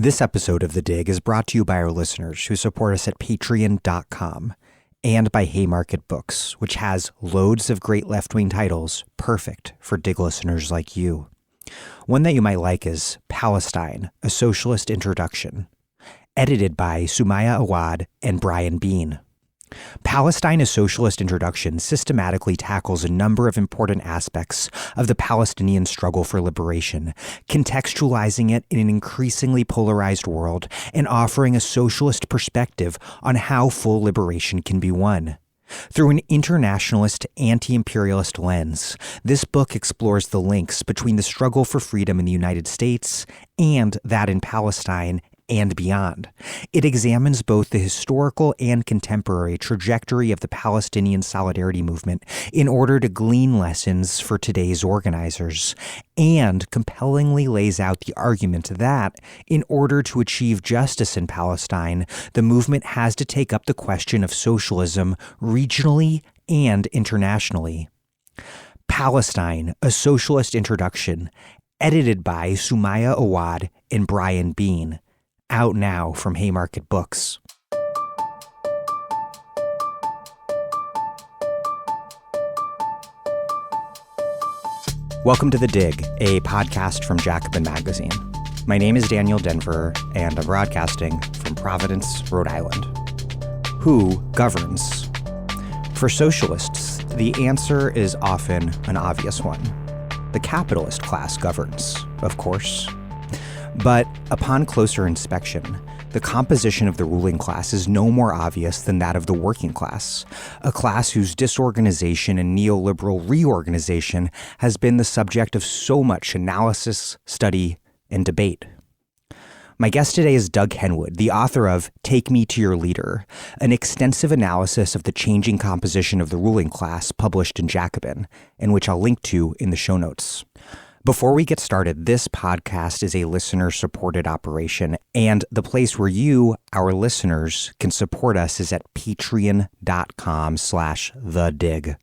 This episode of The Dig is brought to you by our listeners who support us at patreon.com and by Haymarket Books, which has loads of great left-wing titles perfect for Dig listeners like you. One that you might like is Palestine, A Socialist Introduction, edited by Sumaya Awad and Brian Bean. Palestine, A Socialist Introduction systematically tackles a number of important aspects of the Palestinian struggle for liberation, contextualizing it in an increasingly polarized world and offering a socialist perspective on how full liberation can be won. Through an internationalist, anti-imperialist lens, this book explores the links between the struggle for freedom in the United States and that in Palestine and beyond. It examines both the historical and contemporary trajectory of the Palestinian solidarity movement in order to glean lessons for today's organizers, and compellingly lays out the argument that, in order to achieve justice in Palestine, the movement has to take up the question of socialism regionally and internationally. Palestine, A Socialist Introduction, edited by Sumaya Awad and Brian Bean. Out now from Haymarket Books. Welcome to The Dig, a podcast from Jacobin magazine. My name is Daniel Denver, and I'm broadcasting from Providence, Rhode Island. Who governs? For socialists, the answer is often an obvious one. The capitalist class governs, of course. But upon closer inspection, the composition of the ruling class is no more obvious than that of the working class, a class whose disorganization and neoliberal reorganization has been the subject of so much analysis, study, and debate. My guest today is Doug Henwood, the author of Take Me to Your Leader, an extensive analysis of the changing composition of the ruling class published in Jacobin, and which I'll link to in the show notes. Before we get started, this podcast is a listener-supported operation, and the place where you, our listeners, can support us is at patreon.com/thedig.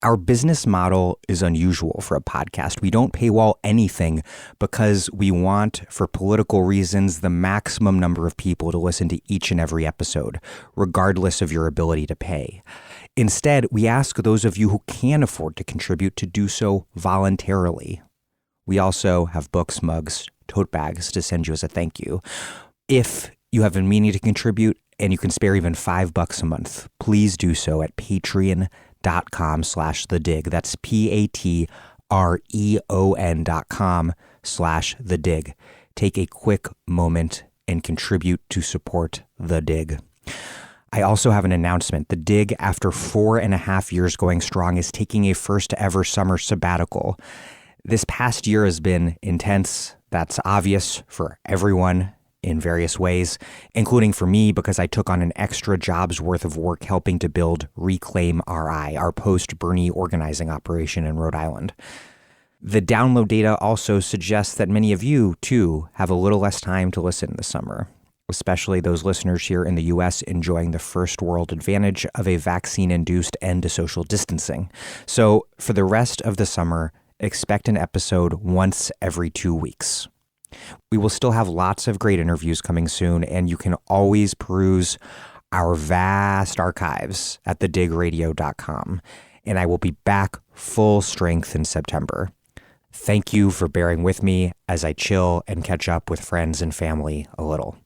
Our business model is unusual for a podcast. We don't paywall anything because we want, for political reasons, the maximum number of people to listen to each and every episode, regardless of your ability to pay. Instead, we ask those of you who can afford to contribute to do so voluntarily. We also have books, mugs, tote bags to send you as a thank you. If you have been meaning to contribute and you can spare even $5 a month, please do so at patreon.com/thedig. That's patreon.com/thedig. Take a quick moment and contribute to support The Dig. I also have an announcement. The Dig, after 4.5 years going strong, is taking a first ever summer sabbatical. This past year has been intense. That's obvious for everyone in various ways, including for me because I took on an extra job's worth of work helping to build Reclaim RI, our post-Bernie organizing operation in Rhode Island. The download data also suggests that many of you, too, have a little less time to listen this summer, especially those listeners here in the U.S. enjoying the first world advantage of a vaccine-induced end to social distancing. So for the rest of the summer, expect an episode once every 2 weeks. We will still have lots of great interviews coming soon, and you can always peruse our vast archives at thedigradio.com. And I will be back full strength in September. Thank you for bearing with me as I chill and catch up with friends and family a little.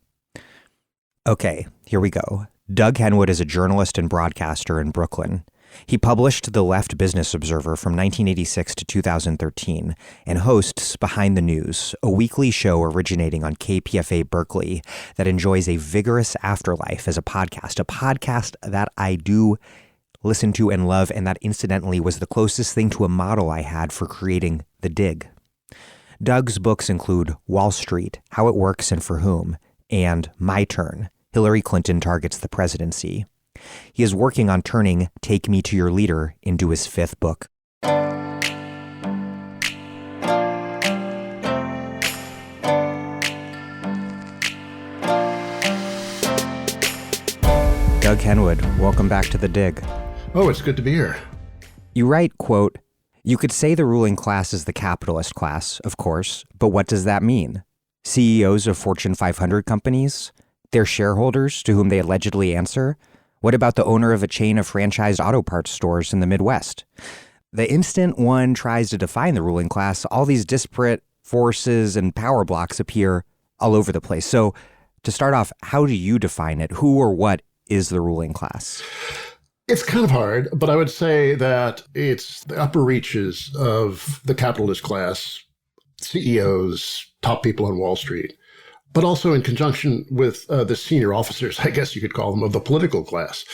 Okay, here we go. Doug Henwood is a journalist and broadcaster in Brooklyn. He published The Left Business Observer from 1986 to 2013 and hosts Behind the News, a weekly show originating on KPFA Berkeley that enjoys a vigorous afterlife as a podcast that I do listen to and love, and that incidentally was the closest thing to a model I had for creating The Dig. Doug's books include Wall Street, How It Works and For Whom, and My Turn, Hillary Clinton Targets the Presidency. He is working on turning Take Me to Your Leader into his 5th book. Doug Henwood, welcome back to The Dig. Oh, it's good to be here. You write, quote, "You could say the ruling class is the capitalist class, of course, but what does that mean? CEOs of Fortune 500 companies? Their shareholders to whom they allegedly answer? What about the owner of a chain of franchised auto parts stores in the Midwest? The instant one tries to define the ruling class, all these disparate forces and power blocks appear all over the place. So to start off, how do you define it? Who or what is the ruling class? It's kind of hard, but I would say that it's the upper reaches of the capitalist class, CEOs, top people on Wall Street, but also in conjunction with the senior officers, I guess you could call them, of the political class.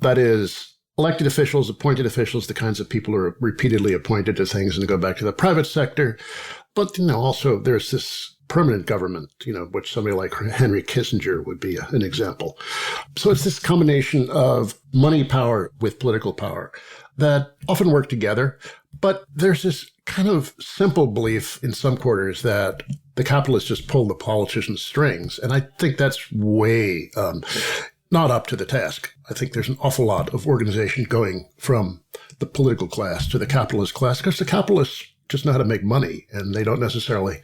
That is, elected officials, appointed officials, the kinds of people who are repeatedly appointed to things and go back to the private sector. But, also there's this permanent government, which somebody like Henry Kissinger would be an example. So it's this combination of money power with political power that often work together. But there's this kind of simple belief in some quarters that the capitalists just pull the politicians' strings. And I think that's way not up to the task. I think there's an awful lot of organization going from the political class to the capitalist class because the capitalists just know how to make money and they don't necessarily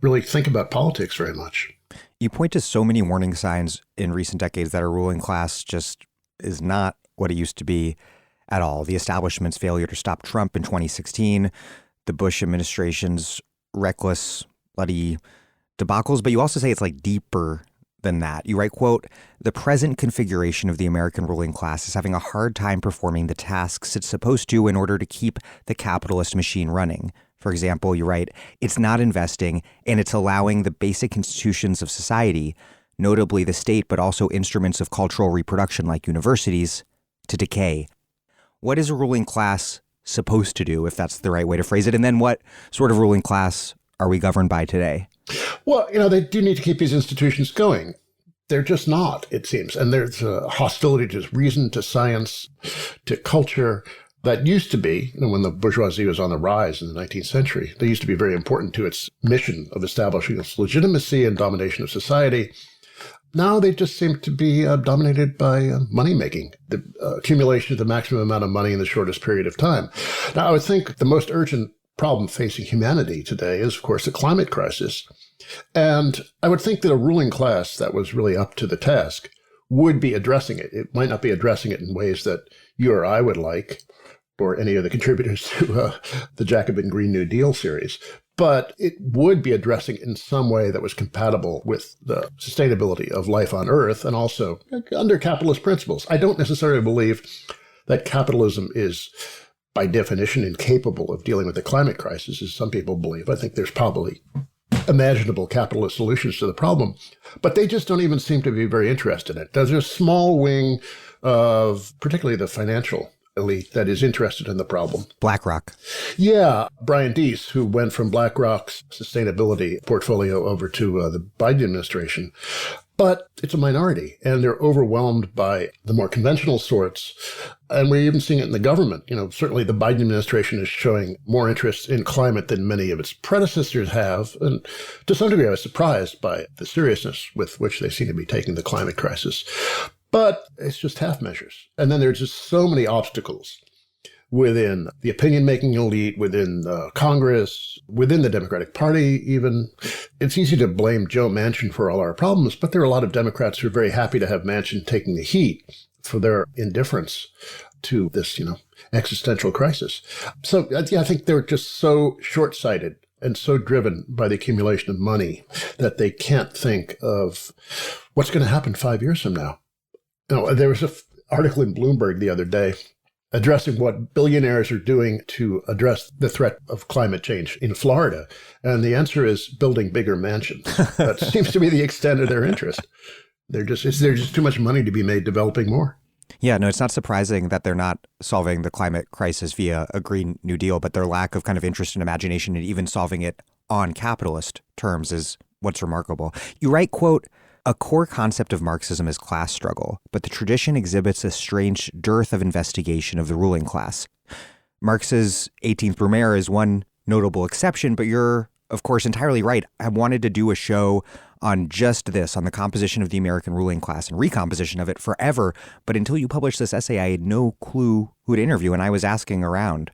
really think about politics very much. You point to so many warning signs in recent decades that our ruling class just is not what it used to be at all. The establishment's failure to stop Trump in 2016, the Bush administration's reckless, bloody debacles, but you also say it's like deeper than that. You write, quote, "The present configuration of the American ruling class is having a hard time performing the tasks it's supposed to in order to keep the capitalist machine running. For example, you write, it's not investing and it's allowing the basic institutions of society, notably the state, but also instruments of cultural reproduction like universities, to decay." What is a ruling class supposed to do, if that's the right way to phrase it? And then what sort of ruling class are we governed by today? Well, they do need to keep these institutions going. They're just not, it seems. And there's a hostility to reason, to science, to culture that used to be, when the bourgeoisie was on the rise in the 19th century, they used to be very important to its mission of establishing its legitimacy and domination of society. Now they just seem to be dominated by money-making, the accumulation of the maximum amount of money in the shortest period of time. Now, I would think the most urgent problem facing humanity today is, of course, the climate crisis. And I would think that a ruling class that was really up to the task would be addressing it. It might not be addressing it in ways that you or I would like, or any of the contributors to the Jacobin Green New Deal series, but it would be addressing it in some way that was compatible with the sustainability of life on Earth and also under capitalist principles. I don't necessarily believe that capitalism is, by definition, incapable of dealing with the climate crisis, as some people believe. I think there's probably imaginable capitalist solutions to the problem, but they just don't even seem to be very interested in it. There's a small wing of particularly the financial elite that is interested in the problem. BlackRock. Yeah, Brian Deese, who went from BlackRock's sustainability portfolio over to the Biden administration. But it's a minority, and they're overwhelmed by the more conventional sorts. And we're even seeing it in the government. Certainly the Biden administration is showing more interest in climate than many of its predecessors have. And to some degree, I was surprised by the seriousness with which they seem to be taking the climate crisis. But it's just half measures. And then there's just so many obstacles within the opinion-making elite, within Congress, within the Democratic Party even. It's easy to blame Joe Manchin for all our problems, but there are a lot of Democrats who are very happy to have Manchin taking the heat for their indifference to this, existential crisis. So I think they're just so short-sighted and so driven by the accumulation of money that they can't think of what's going to happen 5 years from now. There was an article in Bloomberg the other day addressing what billionaires are doing to address the threat of climate change in Florida. And the answer is building bigger mansions. That seems to be the extent of their interest. There's just too much money to be made developing more. Yeah, no, it's not surprising that they're not solving the climate crisis via a Green New Deal, but their lack of kind of interest and imagination and even solving it on capitalist terms is what's remarkable. You write, quote, "A core concept of Marxism is class struggle, but the tradition exhibits a strange dearth of investigation of the ruling class. Marx's 18th Brumaire is one notable exception, but you're, of course, entirely right. I wanted to do a show on just this, on the composition of the American ruling class and recomposition of it forever, but until you published this essay, I had no clue who to interview, and I was asking around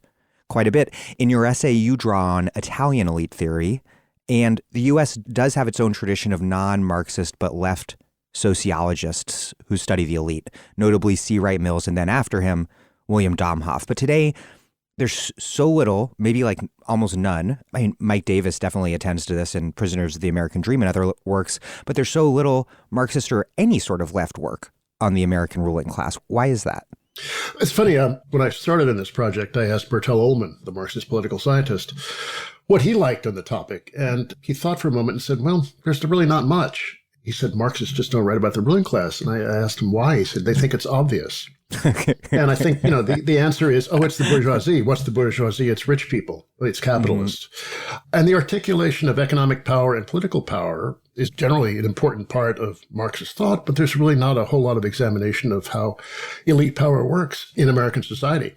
quite a bit. In your essay, you draw on Italian elite theory And the U.S. does have its own tradition of non-Marxist but left sociologists who study the elite, notably C. Wright Mills, and then after him, William Domhoff. But today, there's so little, maybe like almost none. I mean, Mike Davis definitely attends to this in Prisoners of the American Dream and other works, but there's so little Marxist or any sort of left work on the American ruling class. Why is that? It's funny, when I started in this project, I asked Bertel Ohlman, the Marxist political scientist, what he liked on the topic. And he thought for a moment and said, well, there's really not much. He said, Marxists just don't write about the ruling class. And I asked him why. He said, they think it's obvious. And I think, the answer is, it's the bourgeoisie. What's the bourgeoisie? It's rich people. It's capitalists. Mm-hmm. And the articulation of economic power and political power is generally an important part of Marxist thought, but there's really not a whole lot of examination of how elite power works in American society.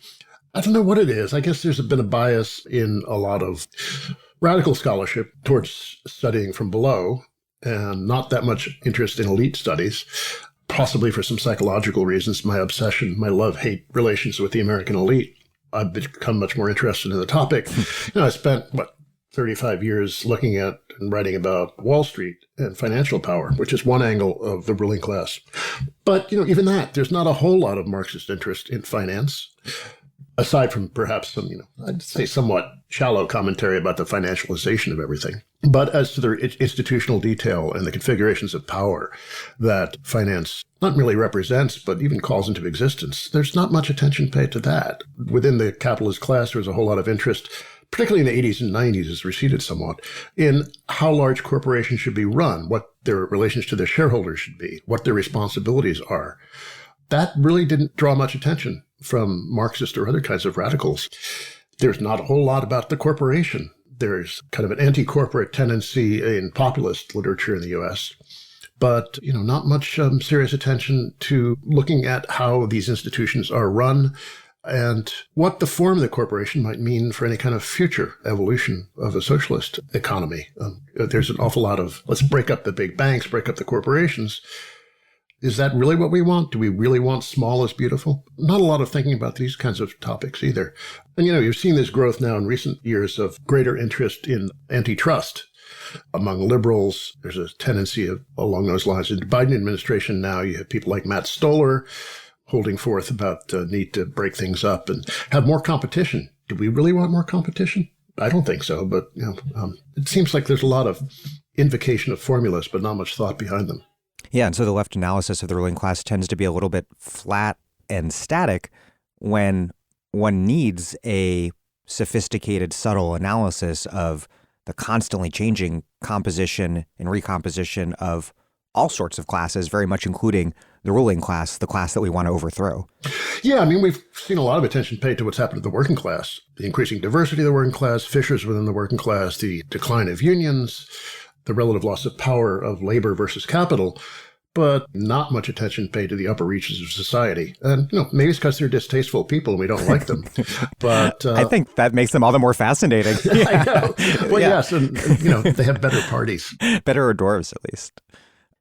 I don't know what it is. I guess there's been a bias in a lot of radical scholarship towards studying from below and not that much interest in elite studies. Possibly for some psychological reasons, my obsession, my love-hate relations with the American elite. I've become much more interested in the topic. I spent, 35 years looking at and writing about Wall Street and financial power, which is one angle of the ruling class. But, even that, there's not a whole lot of Marxist interest in finance, aside from perhaps some, I'd say somewhat shallow commentary about the financialization of everything. But as to the institutional detail and the configurations of power that finance not merely represents, but even calls into existence, there's not much attention paid to that. Within the capitalist class, there's a whole lot of interest, particularly in the 80s and 90s, has receded somewhat, in how large corporations should be run, what their relations to their shareholders should be, what their responsibilities are. That really didn't draw much attention from Marxist or other kinds of radicals. There's not a whole lot about the corporation. There's kind of an anti-corporate tendency in populist literature in the U.S., but not much serious attention to looking at how these institutions are run and what the form of the corporation might mean for any kind of future evolution of a socialist economy. There's an awful lot of, let's break up the big banks, break up the corporations. Is that really what we want? Do we really want small as beautiful? Not a lot of thinking about these kinds of topics either. And, you've seen this growth now in recent years of greater interest in antitrust among liberals. There's a tendency along those lines. In the Biden administration now, you have people like Matt Stoller holding forth about the need to break things up and have more competition. Do we really want more competition? I don't think so, but it seems like there's a lot of invocation of formulas, but not much thought behind them. Yeah, and so the left analysis of the ruling class tends to be a little bit flat and static when one needs a sophisticated, subtle analysis of the constantly changing composition and recomposition of all sorts of classes, very much including the ruling class, the class that we want to overthrow. Yeah, we've seen a lot of attention paid to what's happened to the working class, the increasing diversity of the working class, fissures within the working class, the decline of unions, the relative loss of power of labor versus capital, but not much attention paid to the upper reaches of society. And, maybe it's because they're distasteful people and we don't like them. But I think that makes them all the more fascinating. I know. Well, yeah. Yes, and, they have better parties. Better hors d'oeuvres, at least.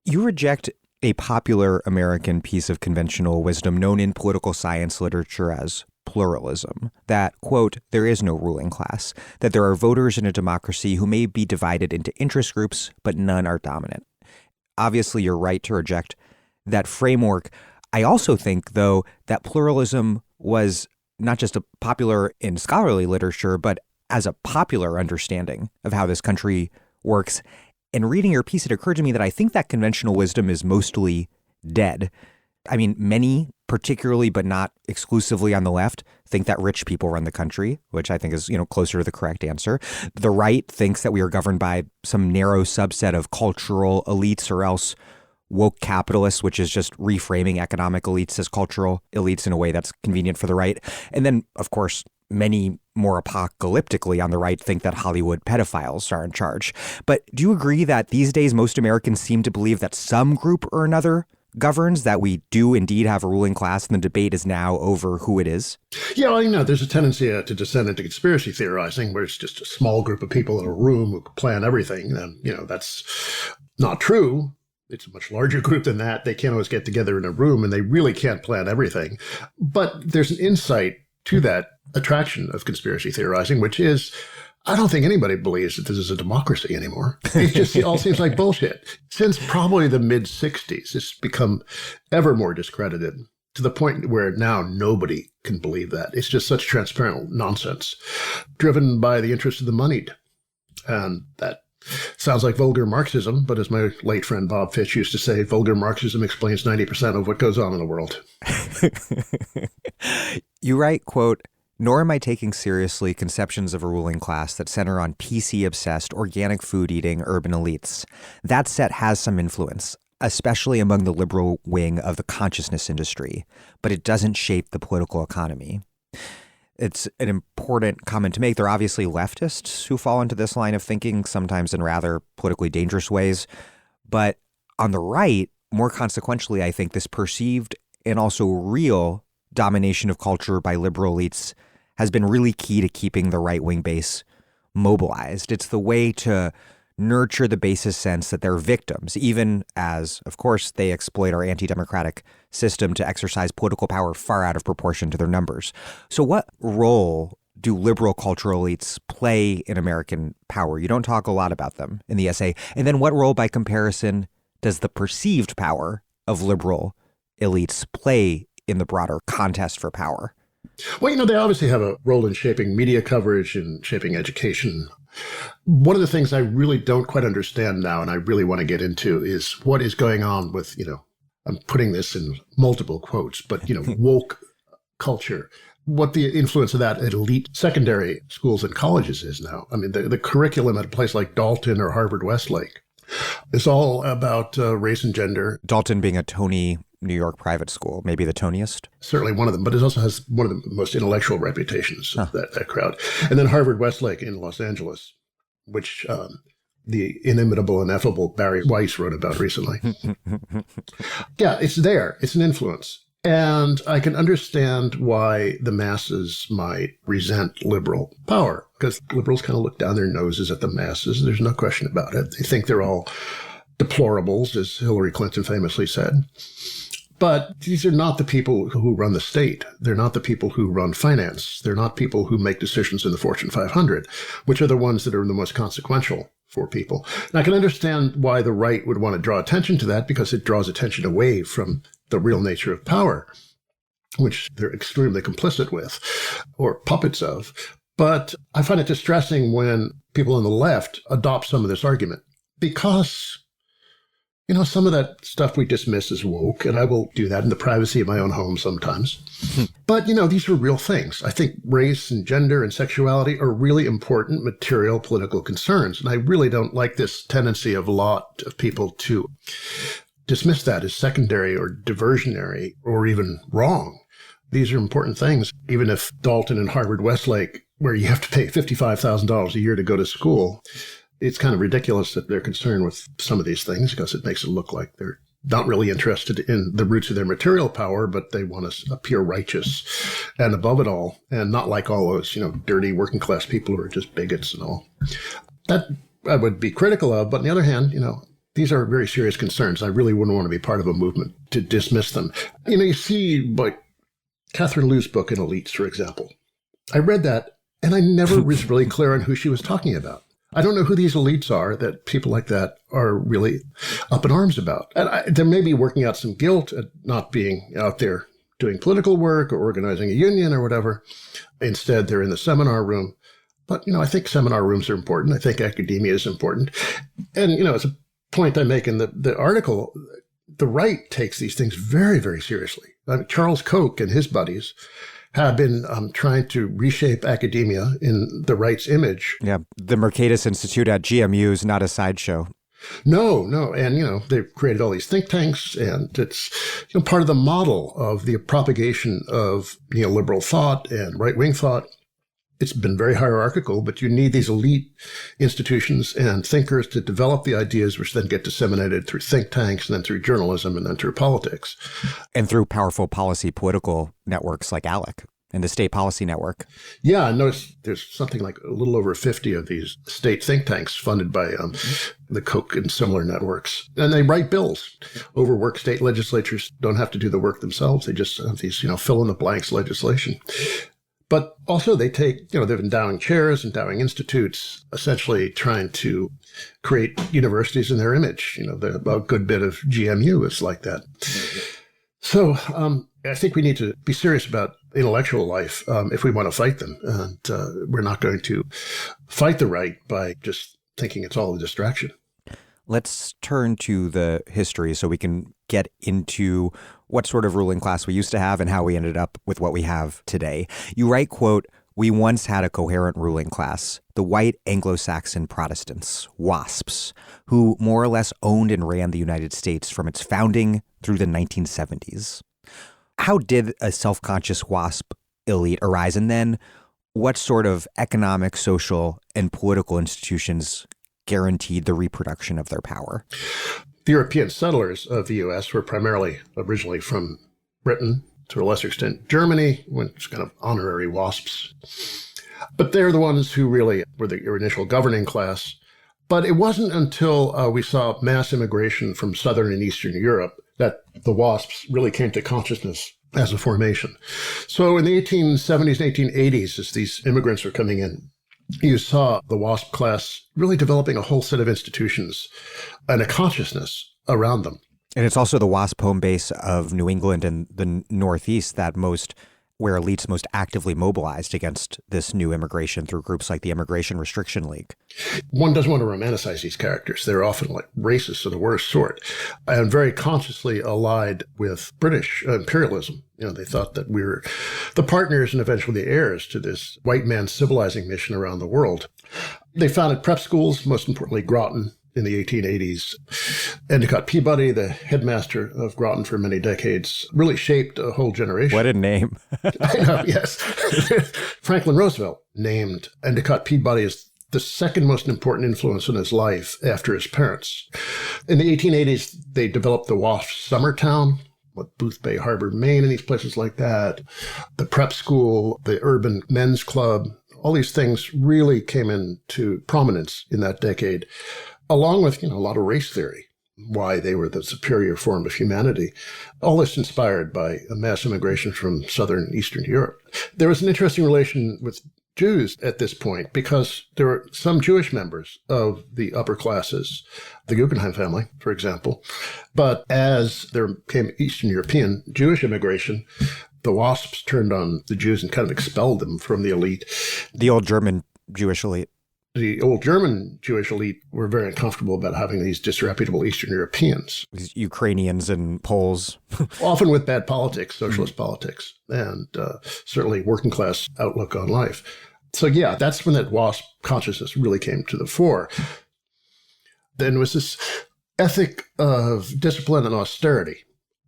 You reject a popular American piece of conventional wisdom known in political science literature as pluralism, that, quote, there is no ruling class, that there are voters in a democracy who may be divided into interest groups, but none are dominant. Obviously, you're right to reject that framework. I also think, though, that pluralism was not just a popular in scholarly literature, but as a popular understanding of how this country works. In reading your piece, it occurred to me that I think that conventional wisdom is mostly dead. Many, particularly but not exclusively on the left, think that rich people run the country, which I think is, closer to the correct answer. The right thinks that we are governed by some narrow subset of cultural elites or else woke capitalists, which is just reframing economic elites as cultural elites in a way that's convenient for the right. And then, of course, many more apocalyptically on the right think that Hollywood pedophiles are in charge. But do you agree that these days most Americans seem to believe that some group or another governs, that we do indeed have a ruling class, and the debate is now over who it is? Yeah, there's a tendency to descend into conspiracy theorizing, where it's just a small group of people in a room who plan everything. And, that's not true. It's a much larger group than that. They can't always get together in a room, and they really can't plan everything. But there's an insight to that attraction of conspiracy theorizing, which is I don't think anybody believes that this is a democracy anymore. It all seems like bullshit. Since probably the mid-'60s, it's become ever more discredited to the point where now nobody can believe that. It's just such transparent nonsense, driven by the interests of the moneyed. And that sounds like vulgar Marxism, but as my late friend Bob Fitch used to say, vulgar Marxism explains 90% of what goes on in the world. You write, quote, "Nor am I taking seriously conceptions of a ruling class that center on PC-obsessed, organic food-eating urban elites. That set has some influence, especially among the liberal wing of the consciousness industry, but it doesn't shape the political economy." It's an important comment to make. There are obviously leftists who fall into this line of thinking, sometimes in rather politically dangerous ways. But on the right, more consequentially, I think this perceived and also real domination of culture by liberal elites has been really key to keeping the right-wing base mobilized. It's the way to nurture the base's sense that they're victims, even as, of course, they exploit our anti-democratic system to exercise political power far out of proportion to their numbers. So what role do liberal cultural elites play in American power? You don't talk a lot about them in the essay. And then what role, by comparison, does the perceived power of liberal elites play in the broader contest for power? Well, they obviously have a role in shaping media coverage and shaping education. One of the things I really don't quite understand now, and I really want to get into, is what is going on with, I'm putting this in multiple quotes, but, woke culture, what the influence of that at elite secondary schools and colleges is now. I mean, the curriculum at a place like Dalton or Harvard Westlake is all about race and gender. Dalton being a Tony New York private school, maybe the toniest? Certainly one of them, but it also has one of the most intellectual reputations of that crowd. And then Harvard Westlake in Los Angeles, which the inimitable, ineffable Barry Weiss wrote about recently. Yeah, it's there. It's an influence. And I can understand why the masses might resent liberal power, because liberals kind of look down their noses at the masses. There's no question about it. They think they're all deplorables, as Hillary Clinton famously said. But these are not the people who run the state. They're not the people who run finance. They're not people who make decisions in the Fortune 500, which are the ones that are the most consequential for people. And I can understand why the right would want to draw attention to that, because it draws attention away from the real nature of power, which they're extremely complicit with or puppets of. But I find it distressing when people on the left adopt some of this argument, because some of that stuff we dismiss as woke, and I will do that in the privacy of my own home sometimes. But, these are real things. I think race and gender and sexuality are really important material political concerns. And I really don't like this tendency of a lot of people to dismiss that as secondary or diversionary or even wrong. These are important things. Even if Dalton and Harvard Westlake, where you have to pay $55,000 a year to go to school, it's kind of ridiculous that they're concerned with some of these things, because it makes it look like they're not really interested in the roots of their material power, but they want to appear righteous and above it all, and not like all those, dirty working class people who are just bigots and all. That I would be critical of, but on the other hand, these are very serious concerns. I really wouldn't want to be part of a movement to dismiss them. You see, like Catherine Liu's book in Elites, for example. I read that, and I never was really clear on who she was talking about. I don't know who these elites are that people like that are really up in arms about. And they may be working out some guilt at not being out there doing political work or organizing a union or whatever. Instead, they're in the seminar room. But, I think seminar rooms are important. I think academia is important. And, it's a point I make in the article. The right takes these things very, very seriously. I mean, Charles Koch and his buddies have been trying to reshape academia in the right's image. Yeah, the Mercatus Institute at GMU is not a sideshow. No. And, they've created all these think tanks, and it's part of the model of the propagation of neoliberal thought and right-wing thought. It's been very hierarchical, but you need these elite institutions and thinkers to develop the ideas, which then get disseminated through think tanks and then through journalism and then through politics. And through powerful policy political networks like ALEC and the State Policy Network. Yeah, I noticed there's something like a little over 50 of these state think tanks funded by the Koch and similar networks. And they write bills. Overworked state legislatures don't have to do the work themselves. They just have these, fill-in-the-blanks legislation. But also they take, they're endowing chairs, endowing institutes, essentially trying to create universities in their image. A good bit of GMU is like that. So I think we need to be serious about intellectual life if we want to fight them. And we're not going to fight the right by just thinking it's all a distraction. Let's turn to the history so we can get into what sort of ruling class we used to have and how we ended up with what we have today. You write, quote, "We once had a coherent ruling class, the white Anglo-Saxon Protestants, WASPs, who more or less owned and ran the United States from its founding through the 1970s. How did a self-conscious WASP elite arise? And then what sort of economic, social, and political institutions guaranteed the reproduction of their power?" The European settlers of the U.S. were primarily originally from Britain, to a lesser extent Germany, which kind of honorary WASPs. But they're the ones who really were the initial governing class. But it wasn't until we saw mass immigration from Southern and Eastern Europe that the WASPs really came to consciousness as a formation. So in the 1870s and 1880s, as these immigrants were coming in, you saw the WASP class really developing a whole set of institutions and a consciousness around them. And it's also the WASP home base of New England and the Northeast where elites most actively mobilized against this new immigration through groups like the Immigration Restriction League. One doesn't want to romanticize these characters. They're often like racists of the worst sort and very consciously allied with British imperialism. They thought that we were the partners and eventually the heirs to this white man civilizing mission around the world. They founded prep schools, most importantly Groton, in the 1880s. Endicott Peabody, the headmaster of Groton for many decades, really shaped a whole generation. What a name. I know, yes. Franklin Roosevelt named Endicott Peabody as the second most important influence in his life after his parents. In the 1880s, they developed the WASP Summer Town, with Booth Bay Harbor, Maine, and these places like that. The prep school, the urban men's club, all these things really came into prominence in that decade, along with, a lot of race theory, why they were the superior form of humanity. All this inspired by a mass immigration from Southern and Eastern Europe. There was an interesting relation with Jews at this point because there were some Jewish members of the upper classes, the Guggenheim family, for example. But as there came Eastern European Jewish immigration, the WASPs turned on the Jews and kind of expelled them from the elite. The old German Jewish elite. The old German Jewish elite were very uncomfortable about having these disreputable Eastern Europeans. These Ukrainians and Poles. Often with bad politics, socialist politics, and certainly working class outlook on life. So yeah, that's when that WASP consciousness really came to the fore. Then was this ethic of discipline and austerity.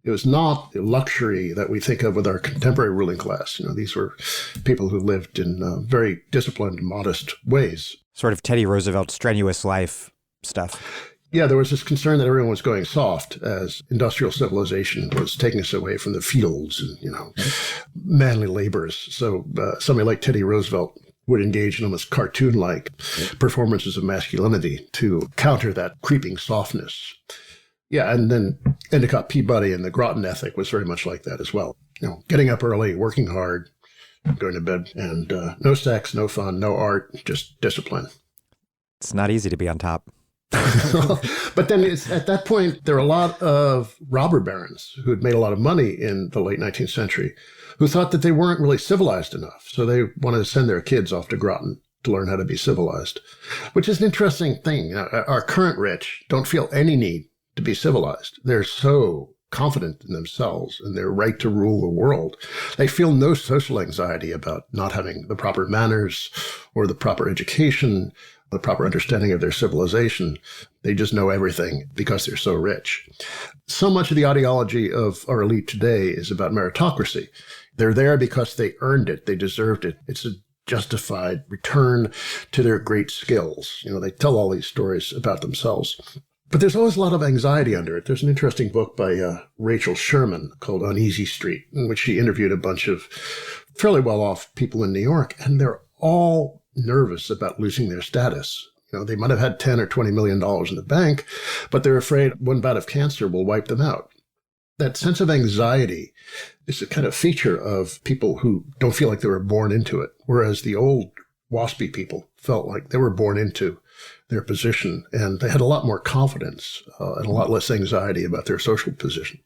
It was not the luxury that we think of with our contemporary ruling class. These were people who lived in very disciplined, modest ways. Sort of Teddy Roosevelt's strenuous life stuff. Yeah, there was this concern that everyone was going soft as industrial civilization was taking us away from the fields and, manly labors. So somebody like Teddy Roosevelt would engage in almost cartoon-like performances of masculinity to counter that creeping softness. Yeah, and then Endicott Peabody and the Groton ethic was very much like that as well. Getting up early, working hard, going to bed, and no sex, no fun, no art, just discipline. It's not easy to be on top. But then at that point, there were a lot of robber barons who had made a lot of money in the late 19th century who thought that they weren't really civilized enough. So they wanted to send their kids off to Groton to learn how to be civilized, which is an interesting thing. Our current rich don't feel any need to be civilized. They're so confident in themselves and their right to rule the world. They feel no social anxiety about not having the proper manners or the proper education, the proper understanding of their civilization. They just know everything because they're so rich. So much of the ideology of our elite today is about meritocracy. They're there because they earned it. They deserved it. It's a justified return to their great skills. They tell all these stories about themselves. But there's always a lot of anxiety under it. There's an interesting book by Rachel Sherman called Uneasy Street, in which she interviewed a bunch of fairly well-off people in New York, and they're all nervous about losing their status. They might have had $10 or $20 million in the bank, but they're afraid one bout of cancer will wipe them out. That sense of anxiety is a kind of feature of people who don't feel like they were born into it, whereas the old waspy people felt like they were born into their position, and they had a lot more confidence and a lot less anxiety about their social position.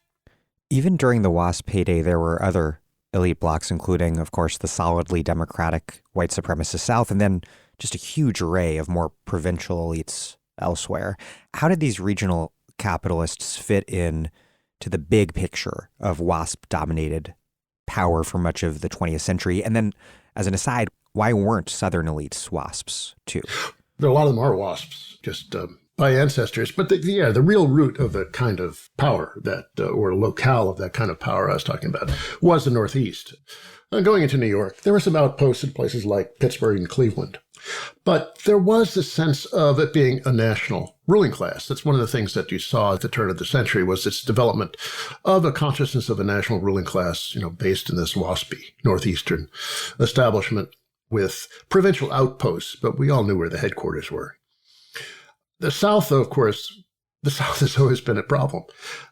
Even during the WASP heyday, there were other elite blocs, including, of course, the solidly democratic white supremacist South, and then just a huge array of more provincial elites elsewhere. How did these regional capitalists fit in to the big picture of WASP-dominated power for much of the 20th century? And then, as an aside, why weren't Southern elites WASPs too? A lot of them are WASPs, just by ancestors. But the real root of the kind of power or locale of that kind of power I was talking about was the Northeast. Going into New York, there were some outposts in places like Pittsburgh and Cleveland. But there was the sense of it being a national ruling class. That's one of the things that you saw at the turn of the century was its development of a consciousness of a national ruling class, based in this waspy Northeastern establishment with provincial outposts, but we all knew where the headquarters were. The South, though, of course, the South has always been a problem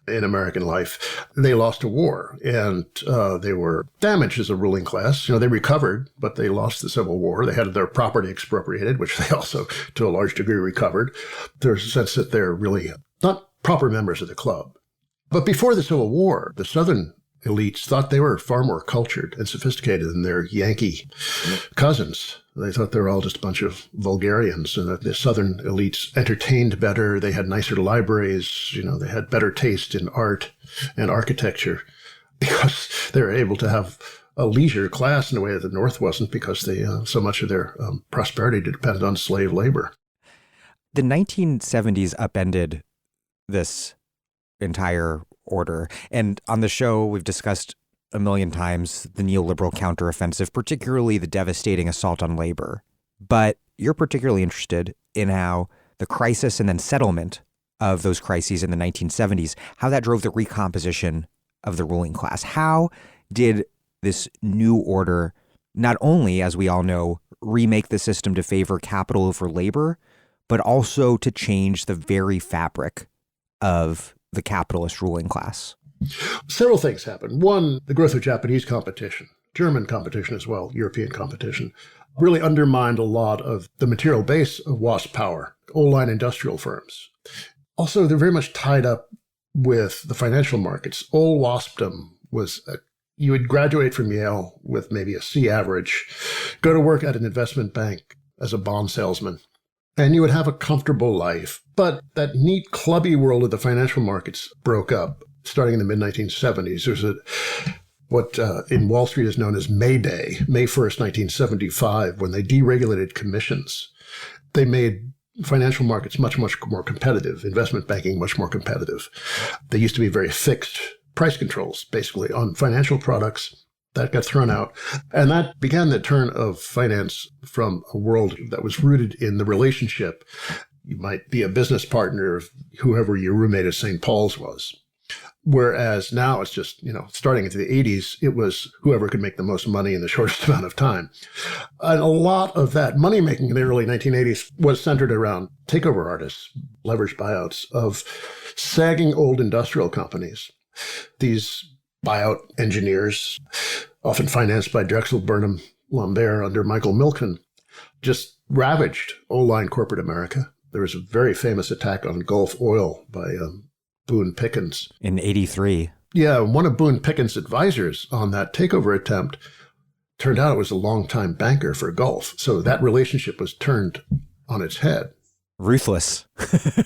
in American life. They lost a war, and they were damaged as a ruling class. They recovered, but they lost the Civil War. They had their property expropriated, which they also, to a large degree, recovered. There's a sense that they're really not proper members of the club. But before the Civil War, the Southern elites thought they were far more cultured and sophisticated than their Yankee cousins. They thought they were all just a bunch of vulgarians, and that the Southern elites entertained better. They had nicer libraries. They had better taste in art and architecture because they were able to have a leisure class in a way that the North wasn't, because so much of their prosperity depended on slave labor. The 1970s upended this entire order. And on the show, we've discussed a million times the neoliberal counteroffensive, particularly the devastating assault on labor. But you're particularly interested in how the crisis and then settlement of those crises in the 1970s, how that drove the recomposition of the ruling class. How did this new order not only, as we all know, remake the system to favor capital over labor, but also to change the very fabric of the capitalist ruling class? Several things happened. One, the growth of Japanese competition, German competition as well, European competition, really undermined a lot of the material base of WASP power, old-line industrial firms. Also, they're very much tied up with the financial markets. Old WASPdom was you would graduate from Yale with maybe a C average, go to work at an investment bank as a bond salesman, and you would have a comfortable life. But that neat, clubby world of the financial markets broke up starting in the mid-1970s. There's what in Wall Street is known as May Day, May 1st, 1975, when they deregulated commissions. They made financial markets much, much more competitive, investment banking much more competitive. They used to be very fixed price controls, basically, on financial products. That got thrown out. And that began the turn of finance from a world that was rooted in the relationship. You might be a business partner of whoever your roommate at St. Paul's was. Whereas now it's just, starting into the 80s, it was whoever could make the most money in the shortest amount of time. And a lot of that money making in the early 1980s was centered around takeover artists, leveraged buyouts of sagging old industrial companies. These buyout engineers, often financed by Drexel Burnham Lambert under Michael Milken, just ravaged old-line corporate America. There was a very famous attack on Gulf Oil by Boone Pickens. In 83. Yeah, one of Boone Pickens' advisors on that takeover attempt turned out it was a longtime banker for Gulf. So that relationship was turned on its head. Ruthless.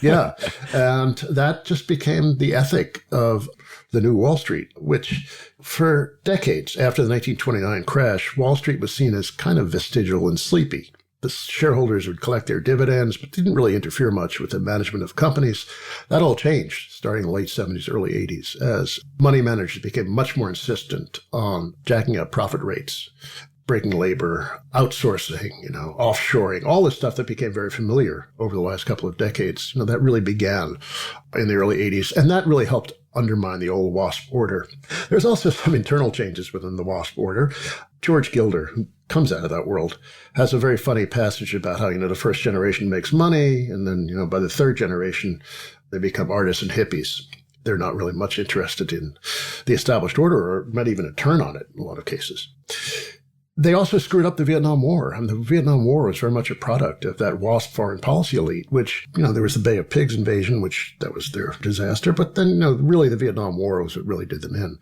Yeah. And that just became the ethic of the new Wall Street, which for decades after the 1929 crash, Wall Street was seen as kind of vestigial and sleepy. The shareholders would collect their dividends, but didn't really interfere much with the management of companies. That all changed starting in the late 70s, early 80s, as money managers became much more insistent on jacking up profit rates, breaking labor, outsourcing, offshoring, all this stuff that became very familiar over the last couple of decades. That really began in the early 80s, and that really helped undermine the old WASP order. There's also some internal changes within the WASP order. George Gilder, who comes out of that world, has a very funny passage about how, the first generation makes money, and then, by the third generation, they become artists and hippies. They're not really much interested in the established order or might even turn on it in a lot of cases. They also screwed up the Vietnam War. And the Vietnam War was very much a product of that WASP foreign policy elite, which, there was the Bay of Pigs invasion, which that was their disaster. But then, really the Vietnam War was what really did them in.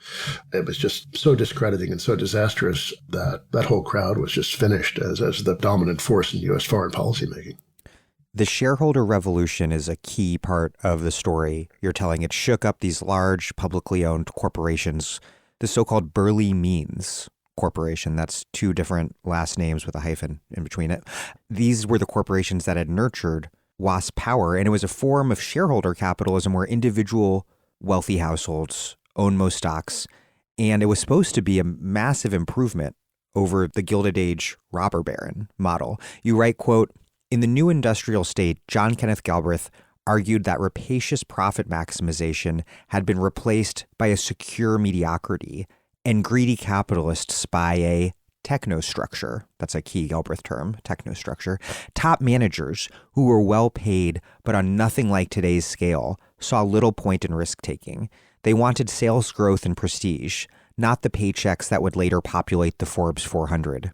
It was just so discrediting and so disastrous that that whole crowd was just finished as the dominant force in U.S. foreign policy making. The shareholder revolution is a key part of the story you're telling. It shook up these large publicly owned corporations, the so-called Burley Means Corporation. That's two different last names with a hyphen in between it. These were the corporations that had nurtured WASP power, and it was a form of shareholder capitalism where individual wealthy households own most stocks, and it was supposed to be a massive improvement over the Gilded Age robber baron model. You write, quote, "In the new industrial state, John Kenneth Galbraith argued that rapacious profit maximization had been replaced by a secure mediocrity, and greedy capitalists by a technostructure." That's a key Galbraith term, technostructure. "Top managers who were well paid but on nothing like today's scale saw little point in risk-taking. They wanted sales growth and prestige, not the paychecks that would later populate the Forbes 400.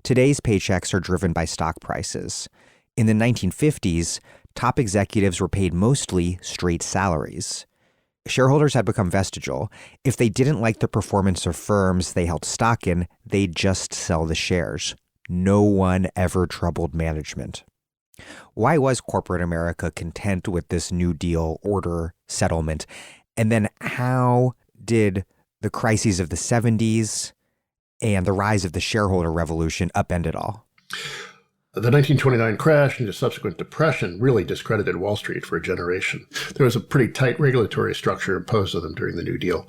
Today's paychecks are driven by stock prices. In the 1950s, top executives were paid mostly straight salaries. Shareholders had become vestigial. If they didn't like the performance of firms they held stock in, they'd just sell the shares. No one ever troubled management." Why was corporate America content with this New Deal order settlement? And then how did the crises of the 70s and the rise of the shareholder revolution upend it all? The 1929 crash and the subsequent depression really discredited Wall Street for a generation. There was a pretty tight regulatory structure imposed on them during the New Deal.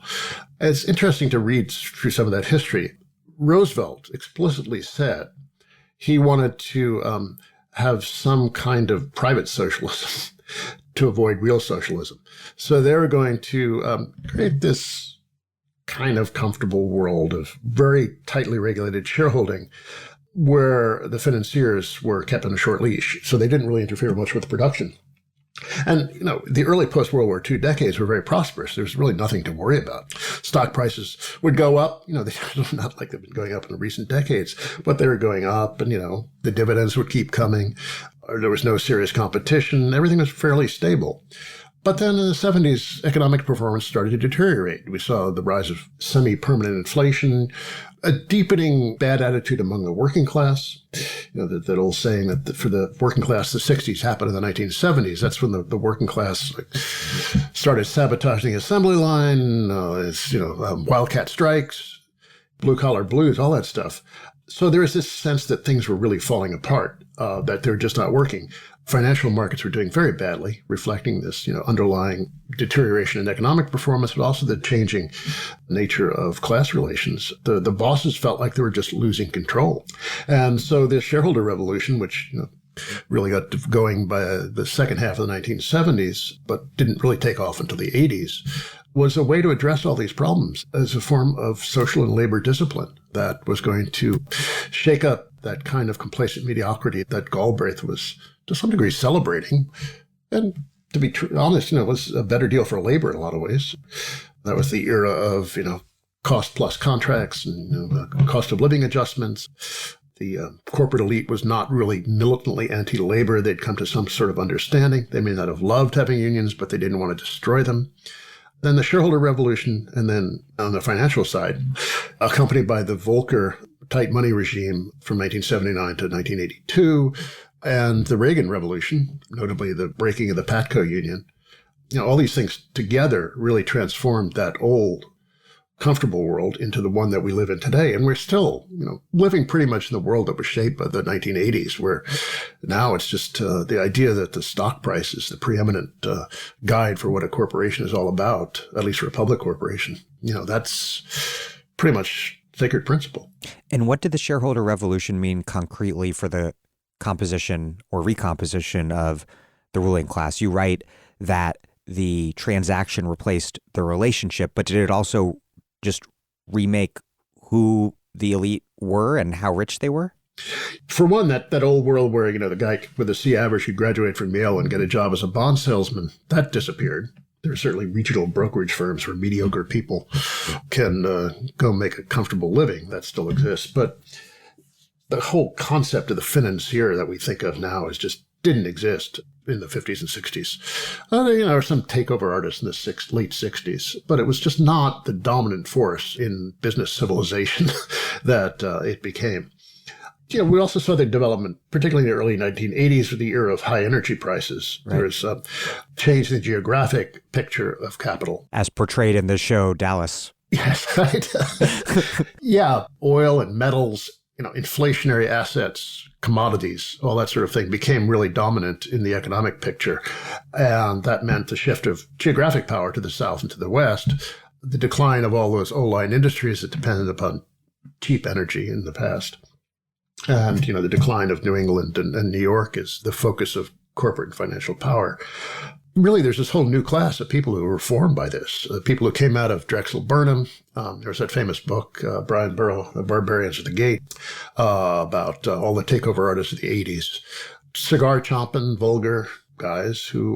It's interesting to read through some of that history. Roosevelt explicitly said he wanted to have some kind of private socialism to avoid real socialism. So they were going to create this kind of comfortable world of very tightly regulated shareholding, where the financiers were kept on a short leash, so they didn't really interfere much with production. And, the early post-World War II decades were very prosperous. There was really nothing to worry about. Stock prices would go up. They're not like they've been going up in recent decades, but they were going up, and, the dividends would keep coming. There was no serious competition. Everything was fairly stable. But then in the 70s, economic performance started to deteriorate. We saw the rise of semi-permanent inflation, a deepening bad attitude among the working class. That old saying that for the working class, the 60s happened in the 1970s. That's when the working class started sabotaging the assembly line, wildcat strikes, blue-collar blues, all that stuff. So there was this sense that things were really falling apart, that they're just not working. Financial markets were doing very badly, reflecting this, underlying deterioration in economic performance, but also the changing nature of class relations. The bosses felt like they were just losing control. And so this shareholder revolution, which, really got going by the second half of the 1970s, but didn't really take off until the 80s, was a way to address all these problems as a form of social and labor discipline that was going to shake up that kind of complacent mediocrity that Galbraith was, to some degree, celebrating. And to be honest, it was a better deal for labor in a lot of ways. That was the era of, cost plus contracts and cost of living adjustments. The corporate elite was not really militantly anti-labor. They'd come to some sort of understanding. They may not have loved having unions, but they didn't want to destroy them. Then the shareholder revolution, and then on the financial side, accompanied by the Volcker tight money regime from 1979 to 1982, and the Reagan Revolution, notably the breaking of the Patco Union. All these things together really transformed that old, comfortable world into the one that we live in today. And we're still, living pretty much in the world that was shaped by the 1980s, where now it's just the idea that the stock price is the preeminent guide for what a corporation is all about, at least for a public corporation. That's pretty much sacred principle. And what did the shareholder revolution mean concretely for the composition or recomposition of the ruling class? You write that the transaction replaced the relationship, but did it also just remake who the elite were and how rich they were? For one, that old world where, the guy with a C average who graduate from Yale and get a job as a bond salesman, that disappeared. There are certainly regional brokerage firms where mediocre people can go make a comfortable living. That still exists. But the whole concept of the financier that we think of now just didn't exist in the 50s and 60s. There were some takeover artists in the late 60s, but it was just not the dominant force in business civilization that it became. We also saw the development, particularly in the early 1980s, with the era of high energy prices. Right. There was a change in the geographic picture of capital. As portrayed in the show Dallas. Yes, right. Yeah, oil and metals, inflationary assets, commodities, all that sort of thing became really dominant in the economic picture. And that meant the shift of geographic power to the south and to the west, the decline of all those old-line industries that depended upon cheap energy in the past. And, the decline of New England and New York is the focus of corporate and financial power. Really, there's this whole new class of people who were formed by this. The people who came out of Drexel Burnham. There's that famous book, Brian Burrow, The Barbarians at the Gate, about all the takeover artists of the 80s. Cigar-chomping, vulgar guys who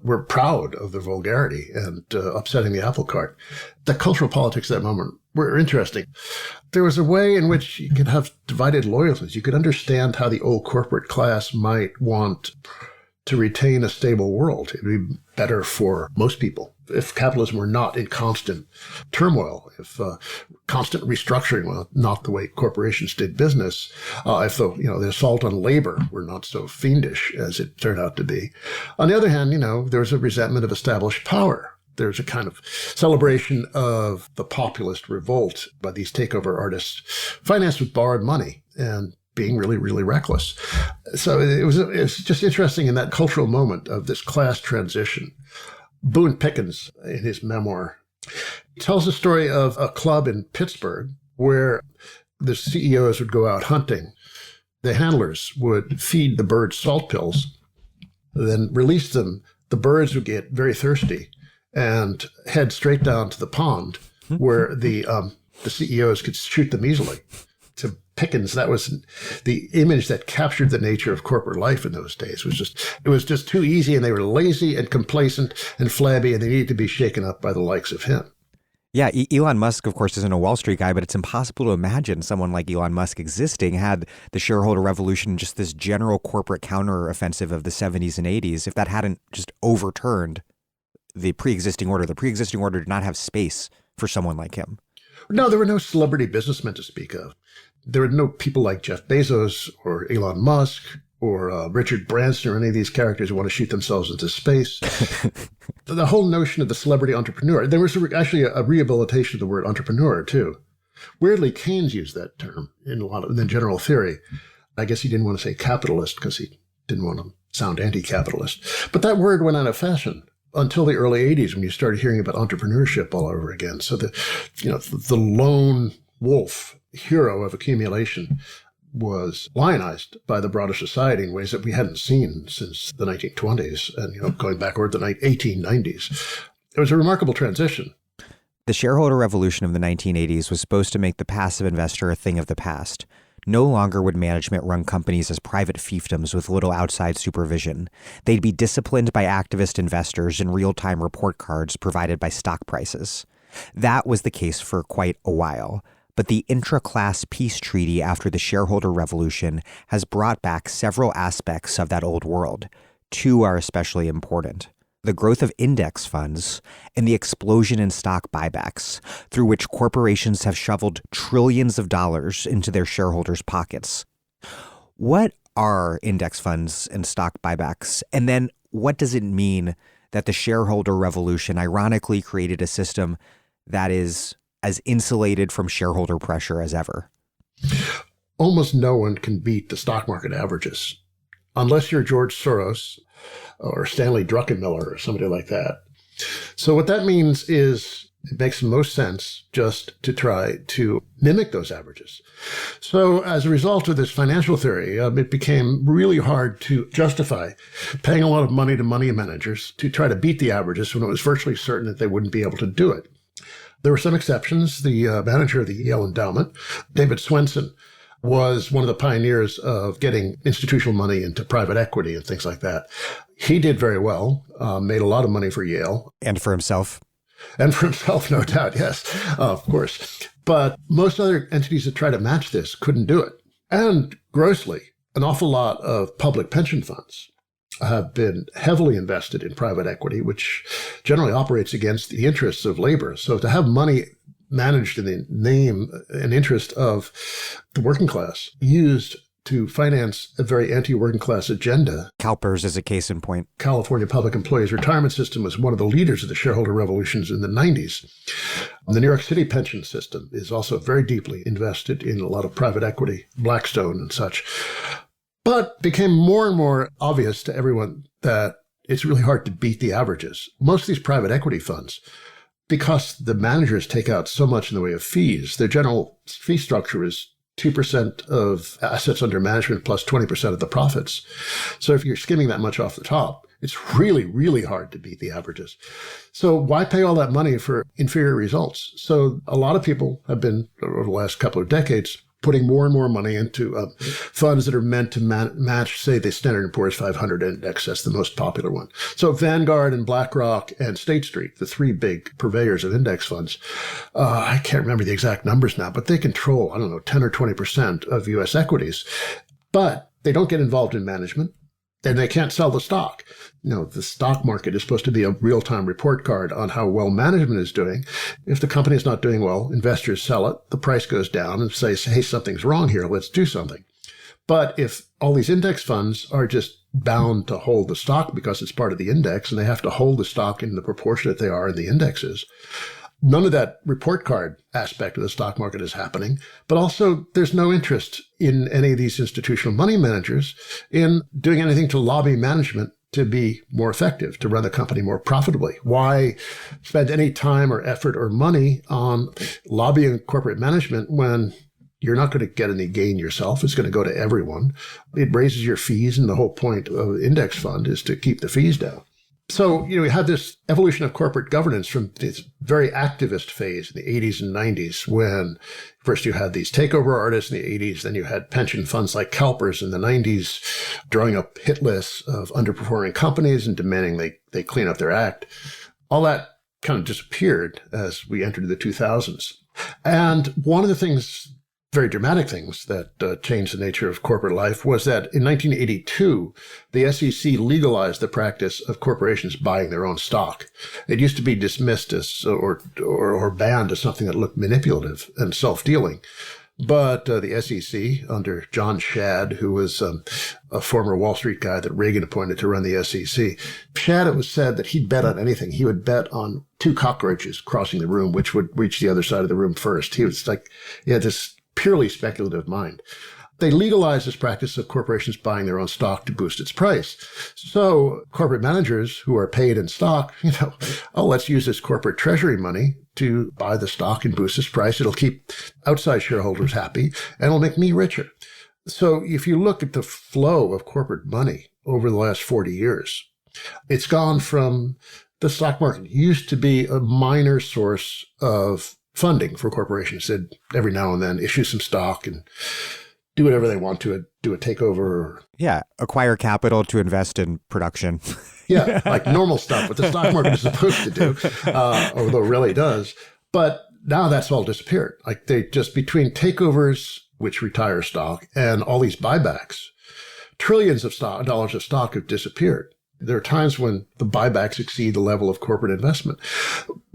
were proud of their vulgarity and upsetting the apple cart. The cultural politics at that moment were interesting. There was a way in which you could have divided loyalties. You could understand how the old corporate class might want to retain a stable world. It would be better for most people if capitalism were not in constant turmoil, if constant restructuring were not the way corporations did business, if the assault on labor were not so fiendish as it turned out to be. On the other hand, there was a resentment of established power. There's a kind of celebration of the populist revolt by these takeover artists, financed with borrowed money and being really, really reckless. So it's just interesting in that cultural moment of this class transition. Boone Pickens, in his memoir, tells the story of a club in Pittsburgh where the CEOs would go out hunting. The handlers would feed the birds salt pills, then release them. The birds would get very thirsty and head straight down to the pond where the CEOs could shoot them easily. To Pickens, that was the image that captured the nature of corporate life in those days. It was just too easy, and they were lazy and complacent and flabby, and they needed to be shaken up by the likes of him. Yeah, Elon Musk, of course, isn't a Wall Street guy, but it's impossible to imagine someone like Elon Musk existing had the shareholder revolution, just this general corporate counteroffensive of the 70s and 80s, if that hadn't just overturned the pre-existing order. The pre-existing order did not have space for someone like him. No, there were no celebrity businessmen to speak of. There were no people like Jeff Bezos or Elon Musk or Richard Branson or any of these characters who want to shoot themselves into space. The whole notion of the celebrity entrepreneur, there was actually a rehabilitation of the word entrepreneur, too. Weirdly, Keynes used that term in the general theory. I guess he didn't want to say capitalist because he didn't want to sound anti-capitalist. But that word went out of fashion until the early 80s when you started hearing about entrepreneurship all over again. So the lone wolf hero of accumulation was lionized by the broader society in ways that we hadn't seen since the 1920s and going backward to the 1890s. It was a remarkable transition. The shareholder revolution of the 1980s was supposed to make the passive investor a thing of the past. No longer would management run companies as private fiefdoms with little outside supervision. They'd be disciplined by activist investors and real-time report cards provided by stock prices. That was the case for quite a while. But the intra-class peace treaty after the shareholder revolution has brought back several aspects of that old world. Two are especially important: the growth of index funds and the explosion in stock buybacks, through which corporations have shoveled trillions of dollars into their shareholders' pockets. What are index funds and stock buybacks? And then what does it mean that the shareholder revolution ironically created a system that is as insulated from shareholder pressure as ever? Almost no one can beat the stock market averages, unless you're George Soros or Stanley Druckenmiller or somebody like that. So what that means is it makes the most sense just to try to mimic those averages. So as a result of this financial theory, it became really hard to justify paying a lot of money to money managers to try to beat the averages when it was virtually certain that they wouldn't be able to do it. There were some exceptions. The manager of the Yale Endowment, David Swenson, was one of the pioneers of getting institutional money into private equity and things like that. He did very well, made a lot of money for Yale. And for himself. And for himself, no doubt, yes, of course. But most other entities that try to match this couldn't do it. And grossly, an awful lot of public pension funds have been heavily invested in private equity, which generally operates against the interests of labor. So to have money managed in the name and interest of the working class used to finance a very anti-working class agenda. CalPERS is a case in point. California Public Employees Retirement System was one of the leaders of the shareholder revolutions in the 90s. The New York City pension system is also very deeply invested in a lot of private equity, Blackstone and such. But became more and more obvious to everyone that it's really hard to beat the averages. Most of these private equity funds, because the managers take out so much in the way of fees, their general fee structure is 2% of assets under management plus 20% of the profits. So if you're skimming that much off the top, it's really, really hard to beat the averages. So why pay all that money for inferior results? So a lot of people have been, over the last couple of decades, putting more and more money into funds that are meant to match, say, the Standard & Poor's 500 index. That's the most popular one. So Vanguard and BlackRock and State Street, the three big purveyors of index funds, I can't remember the exact numbers now, but they control, 10 or 20% of U.S. equities. But they don't get involved in management, and they can't sell the stock. The stock market is supposed to be a real-time report card on how well management is doing. If the company is not doing well, investors sell it, the price goes down and say, hey, something's wrong here, let's do something. But if all these index funds are just bound to hold the stock because it's part of the index, and they have to hold the stock in the proportion that they are in the indexes, none of that report card aspect of the stock market is happening, but also there's no interest in any of these institutional money managers in doing anything to lobby management to be more effective, to run the company more profitably. Why spend any time or effort or money on lobbying corporate management when you're not going to get any gain yourself? It's going to go to everyone. It raises your fees, and the whole point of an index fund is to keep the fees down. So, we had this evolution of corporate governance from this very activist phase in the 80s and 90s, when first you had these takeover artists in the 80s, then you had pension funds like CalPERS in the 90s, drawing up hit lists of underperforming companies and demanding they clean up their act. All that kind of disappeared as we entered the 2000s. And one of the things, very dramatic things that changed the nature of corporate life was that in 1982, the SEC legalized the practice of corporations buying their own stock. It used to be dismissed as or banned as something that looked manipulative and self-dealing. But the SEC, under John Shad, who was a former Wall Street guy that Reagan appointed to run the SEC, Shad, it was said that he'd bet on anything. He would bet on two cockroaches crossing the room, which would reach the other side of the room first. He had this purely speculative mind. They legalized this practice of corporations buying their own stock to boost its price. So corporate managers who are paid in stock, let's use this corporate treasury money to buy the stock and boost its price. It'll keep outside shareholders happy, and it'll make me richer. So if you look at the flow of corporate money over the last 40 years, it's gone from the stock market used to be a minor source of funding for corporations. They'd every now and then issue some stock and do whatever they want to it, do a takeover. Yeah, acquire capital to invest in production. Yeah, like normal stuff, what the stock market is supposed to do, although it really does. But now that's all disappeared. Like they just, between takeovers, which retire stock, and all these buybacks, trillions of dollars of stock have disappeared. There are times when the buybacks exceed the level of corporate investment.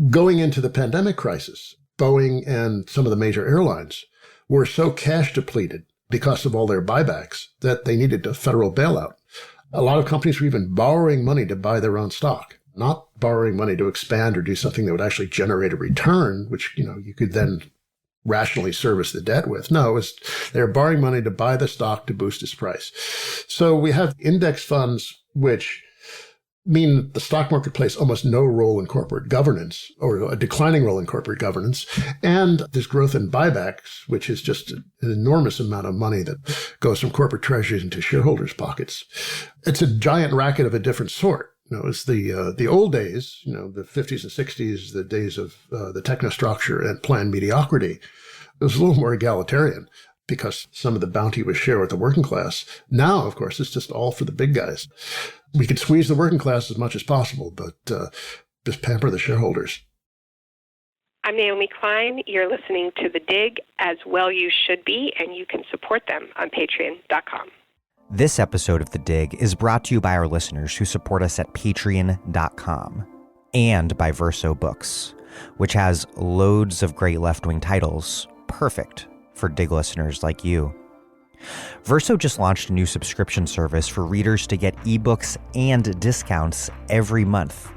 Going into the pandemic crisis, Boeing and some of the major airlines were so cash depleted because of all their buybacks that they needed a federal bailout. A lot of companies were even borrowing money to buy their own stock, not borrowing money to expand or do something that would actually generate a return, which, you could then rationally service the debt with. No, they're borrowing money to buy the stock to boost its price. So we have index funds, which mean the stock market plays almost no role in corporate governance, or a declining role in corporate governance. And this growth in buybacks, which is just an enormous amount of money that goes from corporate treasuries into shareholders' pockets. It's a giant racket of a different sort. It's the old days, the 50s and 60s, the days of the technostructure and planned mediocrity. It was a little more egalitarian because some of the bounty was shared with the working class. Now, of course, it's just all for the big guys. We could squeeze the working class as much as possible, but just pamper the shareholders. I'm Naomi Klein. You're listening to The Dig, as well you should be, and you can support them on patreon.com. This episode of The Dig is brought to you by our listeners who support us at patreon.com and by Verso Books, which has loads of great left-wing titles, perfect for Dig listeners like you. Verso just launched a new subscription service for readers to get ebooks and discounts every month.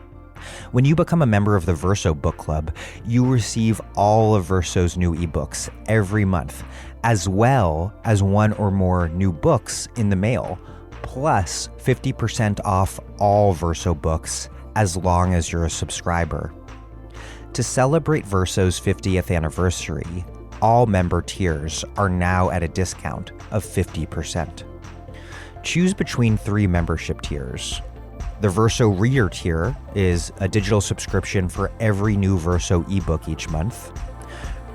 When you become a member of the Verso Book Club, you receive all of Verso's new ebooks every month, as well as one or more new books in the mail, plus 50% off all Verso books as long as you're a subscriber. To celebrate Verso's 50th anniversary, all member tiers are now at a discount of 50%. Choose between 3 membership tiers. The Verso Reader tier is a digital subscription for every new Verso ebook each month.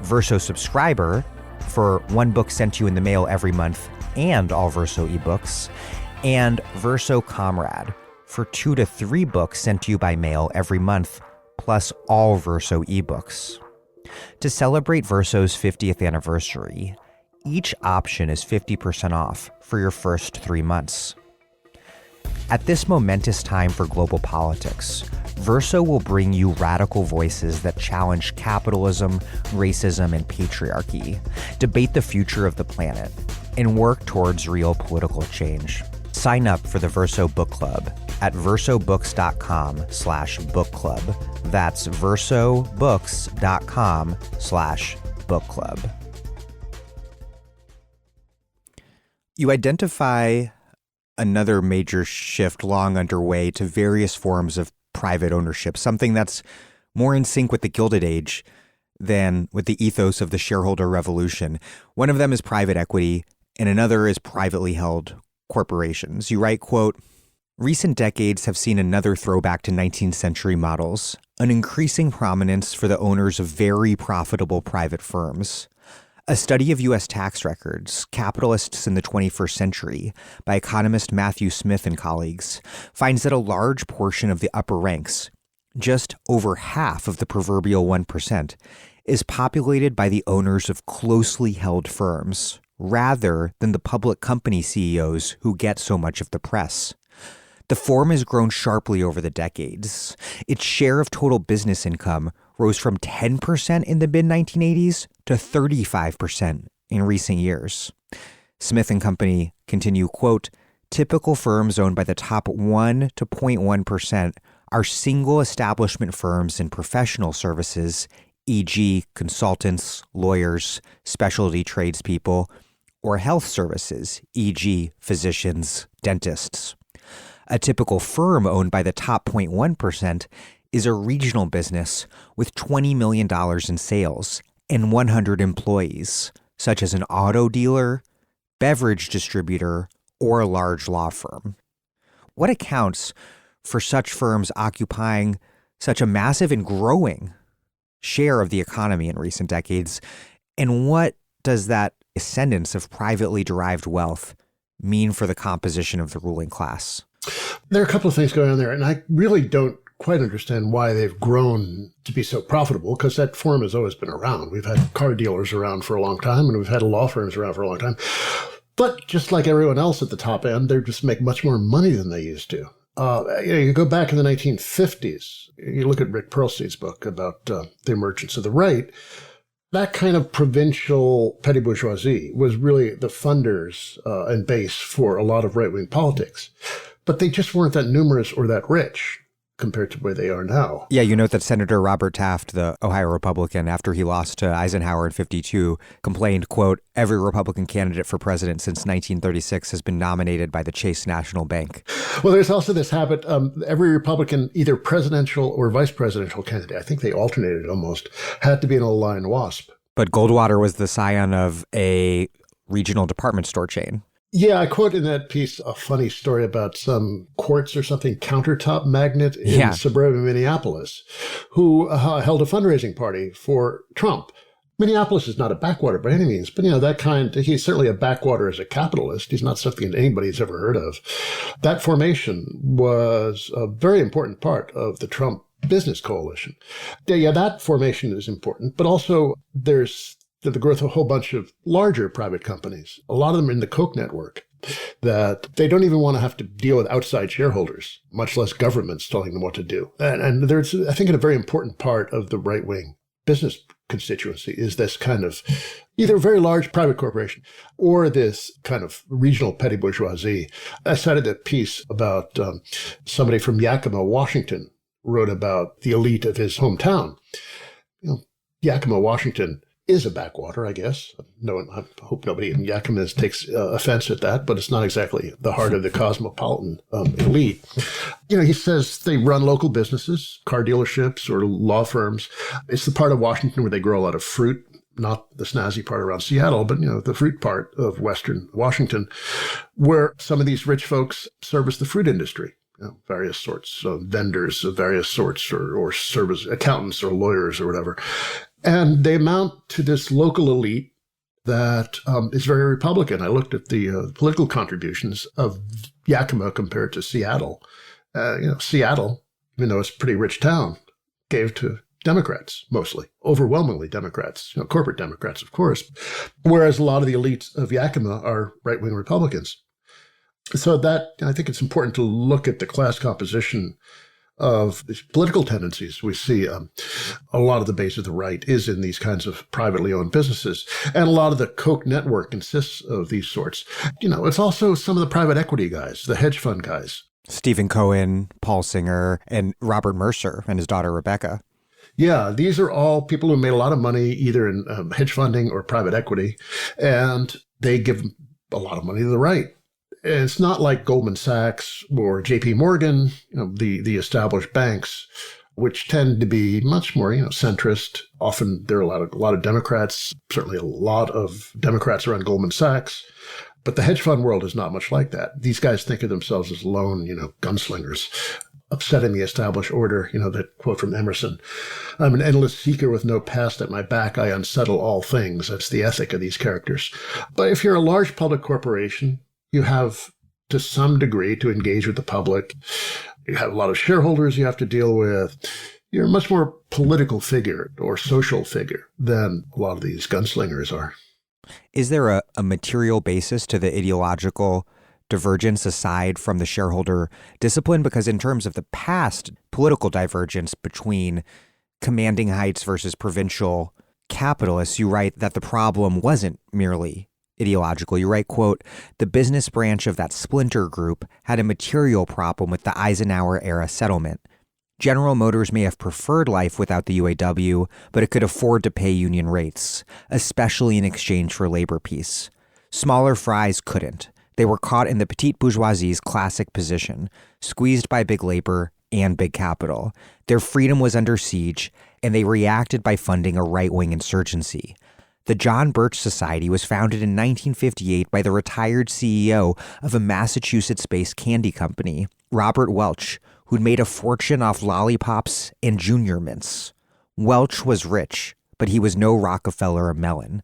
Verso Subscriber for 1 book sent to you in the mail every month and all Verso ebooks. And Verso Comrade for 2 to 3 books sent to you by mail every month, plus all Verso ebooks. To celebrate Verso's 50th anniversary, each option is 50% off for your first 3 months. At this momentous time for global politics, Verso will bring you radical voices that challenge capitalism, racism, and patriarchy, debate the future of the planet, and work towards real political change. Sign up for the Verso Book Club at versobooks.com/book club. That's versobooks.com/book club. You identify another major shift long underway to various forms of private ownership, something that's more in sync with the Gilded Age than with the ethos of the shareholder revolution. One of them is private equity, and another is privately held corporations. You write, quote, "Recent decades have seen another throwback to 19th century models, an increasing prominence for the owners of very profitable private firms. A study of U.S. tax records, Capitalists in the 21st Century, by economist Matthew Smith and colleagues, finds that a large portion of the upper ranks, just over half of the proverbial 1%, is populated by the owners of closely held firms, rather than the public company CEOs who get so much of the press. The form has grown sharply over the decades. Its share of total business income rose from 10% in the mid-1980s to 35% in recent years." Smith and Company continue, quote, "Typical firms owned by the top 1 to 0.1% are single establishment firms in professional services, e.g. consultants, lawyers, specialty tradespeople, or health services, e.g. physicians, dentists. A typical firm owned by the top 0.1% is a regional business with $20 million in sales and 100 employees, such as an auto dealer, beverage distributor, or a large law firm. What accounts for such firms occupying such a massive and growing share of the economy in recent decades, and what does that ascendance of privately derived wealth mean for the composition of the ruling class?" There are a couple of things going on there, and I really don't quite understand why they've grown to be so profitable, because that form has always been around. We've had car dealers around for a long time, and we've had law firms around for a long time. But just like everyone else at the top end, they just make much more money than they used to. You go back in the 1950s, you look at Rick Perlstein's book about the emergence of the right, that kind of provincial petty bourgeoisie was really the funders and base for a lot of right-wing politics. But they just weren't that numerous or that rich compared to where they are now. Yeah, you note that Senator Robert Taft, the Ohio Republican, after he lost to Eisenhower in 52, complained, quote, "Every Republican candidate for president since 1936 has been nominated by the Chase National Bank." Well, there's also this habit, every Republican, either presidential or vice presidential candidate, I think they alternated almost, had to be an old lion wasp. But Goldwater was the scion of a regional department store chain. Yeah, I quote in that piece a funny story about some quartz or something countertop magnate in suburban Minneapolis who held a fundraising party for Trump. Minneapolis is not a backwater by any means, but he's certainly a backwater as a capitalist. He's not something that anybody's ever heard of. That formation was a very important part of the Trump business coalition. Yeah, that formation is important, but also there's the growth of a whole bunch of larger private companies, a lot of them in the Koch network, that they don't even want to have to deal with outside shareholders, much less governments telling them what to do. And there's, I think, a very important part of the right-wing business constituency is this kind of either very large private corporation or this kind of regional petty bourgeoisie. I cited a piece about somebody from Yakima, Washington, wrote about the elite of his hometown. Yakima, Washington is a backwater, I guess. I hope nobody in Yakima takes offense at that, but it's not exactly the heart of the cosmopolitan elite. He says they run local businesses, car dealerships or law firms. It's the part of Washington where they grow a lot of fruit, not the snazzy part around Seattle, but, the fruit part of Western Washington, where some of these rich folks service the fruit industry. Various sorts of vendors of various sorts or service accountants or lawyers or whatever. And they amount to this local elite that is very Republican. I looked at the political contributions of Yakima compared to Seattle. Seattle, even though it's a pretty rich town, gave to Democrats, mostly, overwhelmingly Democrats, corporate Democrats, of course, whereas a lot of the elites of Yakima are right-wing Republicans. So that, I think it's important to look at the class composition of these political tendencies. We see a lot of the base of the right is in these kinds of privately owned businesses. And a lot of the Koch network consists of these sorts. It's also some of the private equity guys, the hedge fund guys. Stephen Cohen, Paul Singer, and Robert Mercer and his daughter Rebecca. Yeah, these are all people who made a lot of money either in hedge funding or private equity, and they give a lot of money to the right. It's not like Goldman Sachs or JP Morgan, the established banks, which tend to be much more, centrist. Often there are a lot of Democrats, certainly a lot of Democrats around Goldman Sachs. But the hedge fund world is not much like that. These guys think of themselves as lone, gunslingers, upsetting the established order. That quote from Emerson, "I'm an endless seeker with no past at my back. I unsettle all things." That's the ethic of these characters. But if you're a large public corporation, you have, to some degree, to engage with the public. You have a lot of shareholders you have to deal with. You're a much more political figure or social figure than a lot of these gunslingers are. Is there a material basis to the ideological divergence aside from the shareholder discipline? Because in terms of the past political divergence between commanding heights versus provincial capitalists, you write that the problem wasn't merely ideological. You write, quote, "The business branch of that splinter group had a material problem with the Eisenhower-era settlement. General Motors may have preferred life without the UAW, but it could afford to pay union rates, especially in exchange for labor peace. Smaller fries couldn't. They were caught in the petite bourgeoisie's classic position, squeezed by big labor and big capital. Their freedom was under siege, and they reacted by funding a right-wing insurgency. The John Birch Society was founded in 1958 by the retired CEO of a Massachusetts-based candy company, Robert Welch, who'd made a fortune off lollipops and junior mints. Welch was rich, but he was no Rockefeller or Mellon."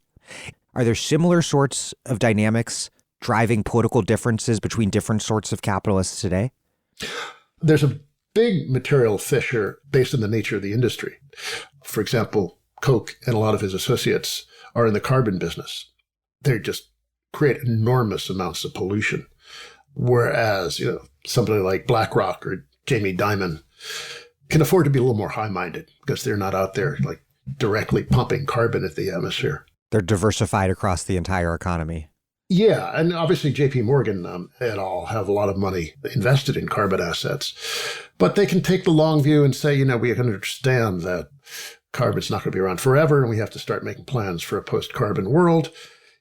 Are there similar sorts of dynamics driving political differences between different sorts of capitalists today? There's a big material fissure based on the nature of the industry. For example, Koch and a lot of his associates are in the carbon business. They just create enormous amounts of pollution. Whereas, somebody like BlackRock or Jamie Dimon can afford to be a little more high-minded because they're not out there like directly pumping carbon at the atmosphere. They're diversified across the entire economy. Yeah, and obviously JP Morgan et al. Have a lot of money invested in carbon assets. But they can take the long view and say, we can understand that carbon's not going to be around forever, and we have to start making plans for a post-carbon world.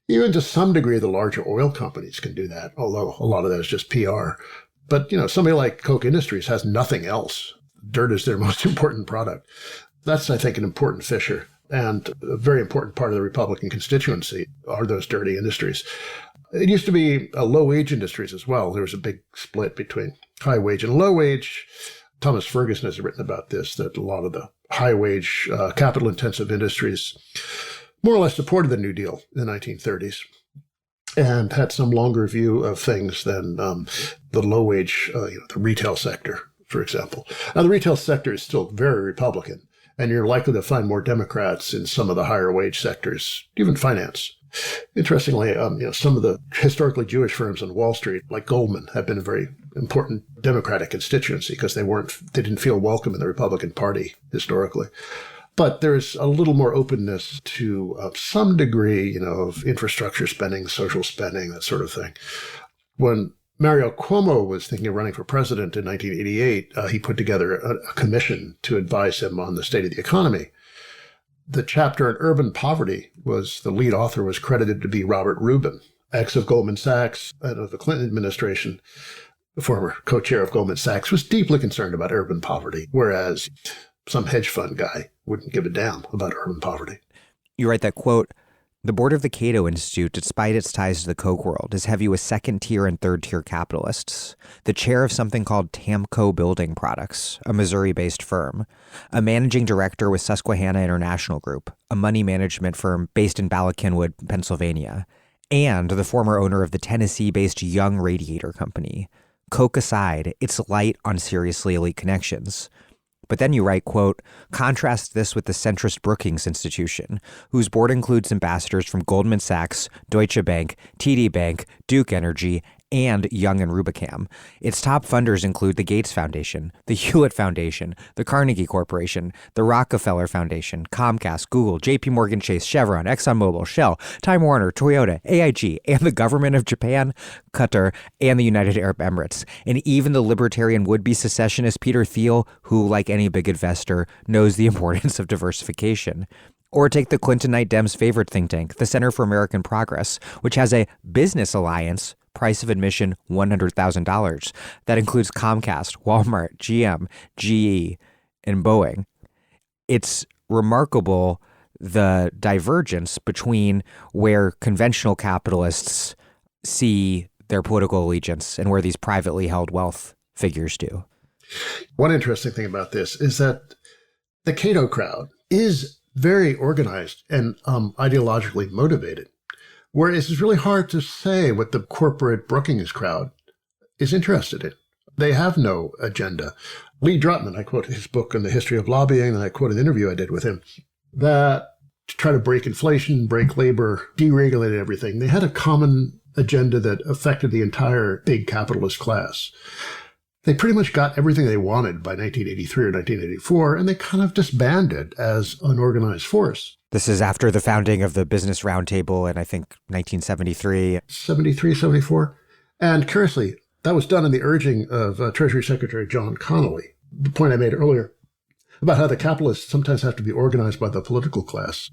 Even to some degree, the larger oil companies can do that, although a lot of that is just PR. But, somebody like Koch Industries has nothing else. Dirt is their most important product. That's, I think, an important fissure. And a very important part of the Republican constituency are those dirty industries. It used to be low-wage industries as well. There was a big split between high-wage and low-wage. Thomas Ferguson has written about this, that a lot of the high-wage, capital-intensive industries more or less supported the New Deal in the 1930s and had some longer view of things than the low-wage, the retail sector, for example. Now, the retail sector is still very Republican, and you're likely to find more Democrats in some of the higher wage sectors, even finance. Interestingly, some of the historically Jewish firms on Wall Street, like Goldman, have been a very important Democratic constituency because they didn't feel welcome in the Republican Party historically. But there's a little more openness to some degree, of infrastructure spending, social spending, that sort of thing. When Mario Cuomo was thinking of running for president in 1988, he put together a commission to advise him on the state of the economy. The chapter on urban poverty the lead author was credited to be Robert Rubin, ex of Goldman Sachs and of the Clinton administration. The former co-chair of Goldman Sachs was deeply concerned about urban poverty, whereas some hedge fund guy wouldn't give a damn about urban poverty. You write that, quote, "The board of the Cato Institute, despite its ties to the Koch world, is heavy with second-tier and third-tier capitalists. The chair of something called Tamco Building Products, a Missouri-based firm, a managing director with Susquehanna International Group, a money management firm based in Doug Henwood, Pennsylvania, and the former owner of the Tennessee-based Young Radiator Company. Koch aside, it's light on seriously elite connections." But then you write, quote, "Contrast this with the centrist Brookings Institution, whose board includes ambassadors from Goldman Sachs, Deutsche Bank, TD Bank, Duke Energy, and Young and Rubicam. Its top funders include the Gates Foundation, the Hewlett Foundation, the Carnegie Corporation, the Rockefeller Foundation, Comcast, Google, JP Morgan Chase, Chevron, ExxonMobil, Shell, Time Warner, Toyota, AIG, and the government of Japan, Qatar, and the United Arab Emirates. And even the libertarian would-be secessionist Peter Thiel, who, like any big investor, knows the importance of diversification. Or take the Clintonite Dems' favorite think tank, the Center for American Progress, which has a business alliance, price of admission $100,000, that includes Comcast, Walmart, GM, GE, and Boeing. It's remarkable the divergence between where conventional capitalists see their political allegiance and where these privately held wealth figures do. One interesting thing about this is that the Cato crowd is very organized and ideologically motivated. Whereas it's really hard to say what the corporate Brookings crowd is interested in. They have no agenda. Lee Drutman, I quote his book on the history of lobbying, and I quote an interview I did with him, that to try to break inflation, break labor, deregulate everything, they had a common agenda that affected the entire big capitalist class. They pretty much got everything they wanted by 1983 or 1984, and they kind of disbanded as an organized force. This is after the founding of the Business Roundtable in, I think, 1973. 73, 74. And curiously, that was done in the urging of Treasury Secretary John Connolly. The point I made earlier about how the capitalists sometimes have to be organized by the political class.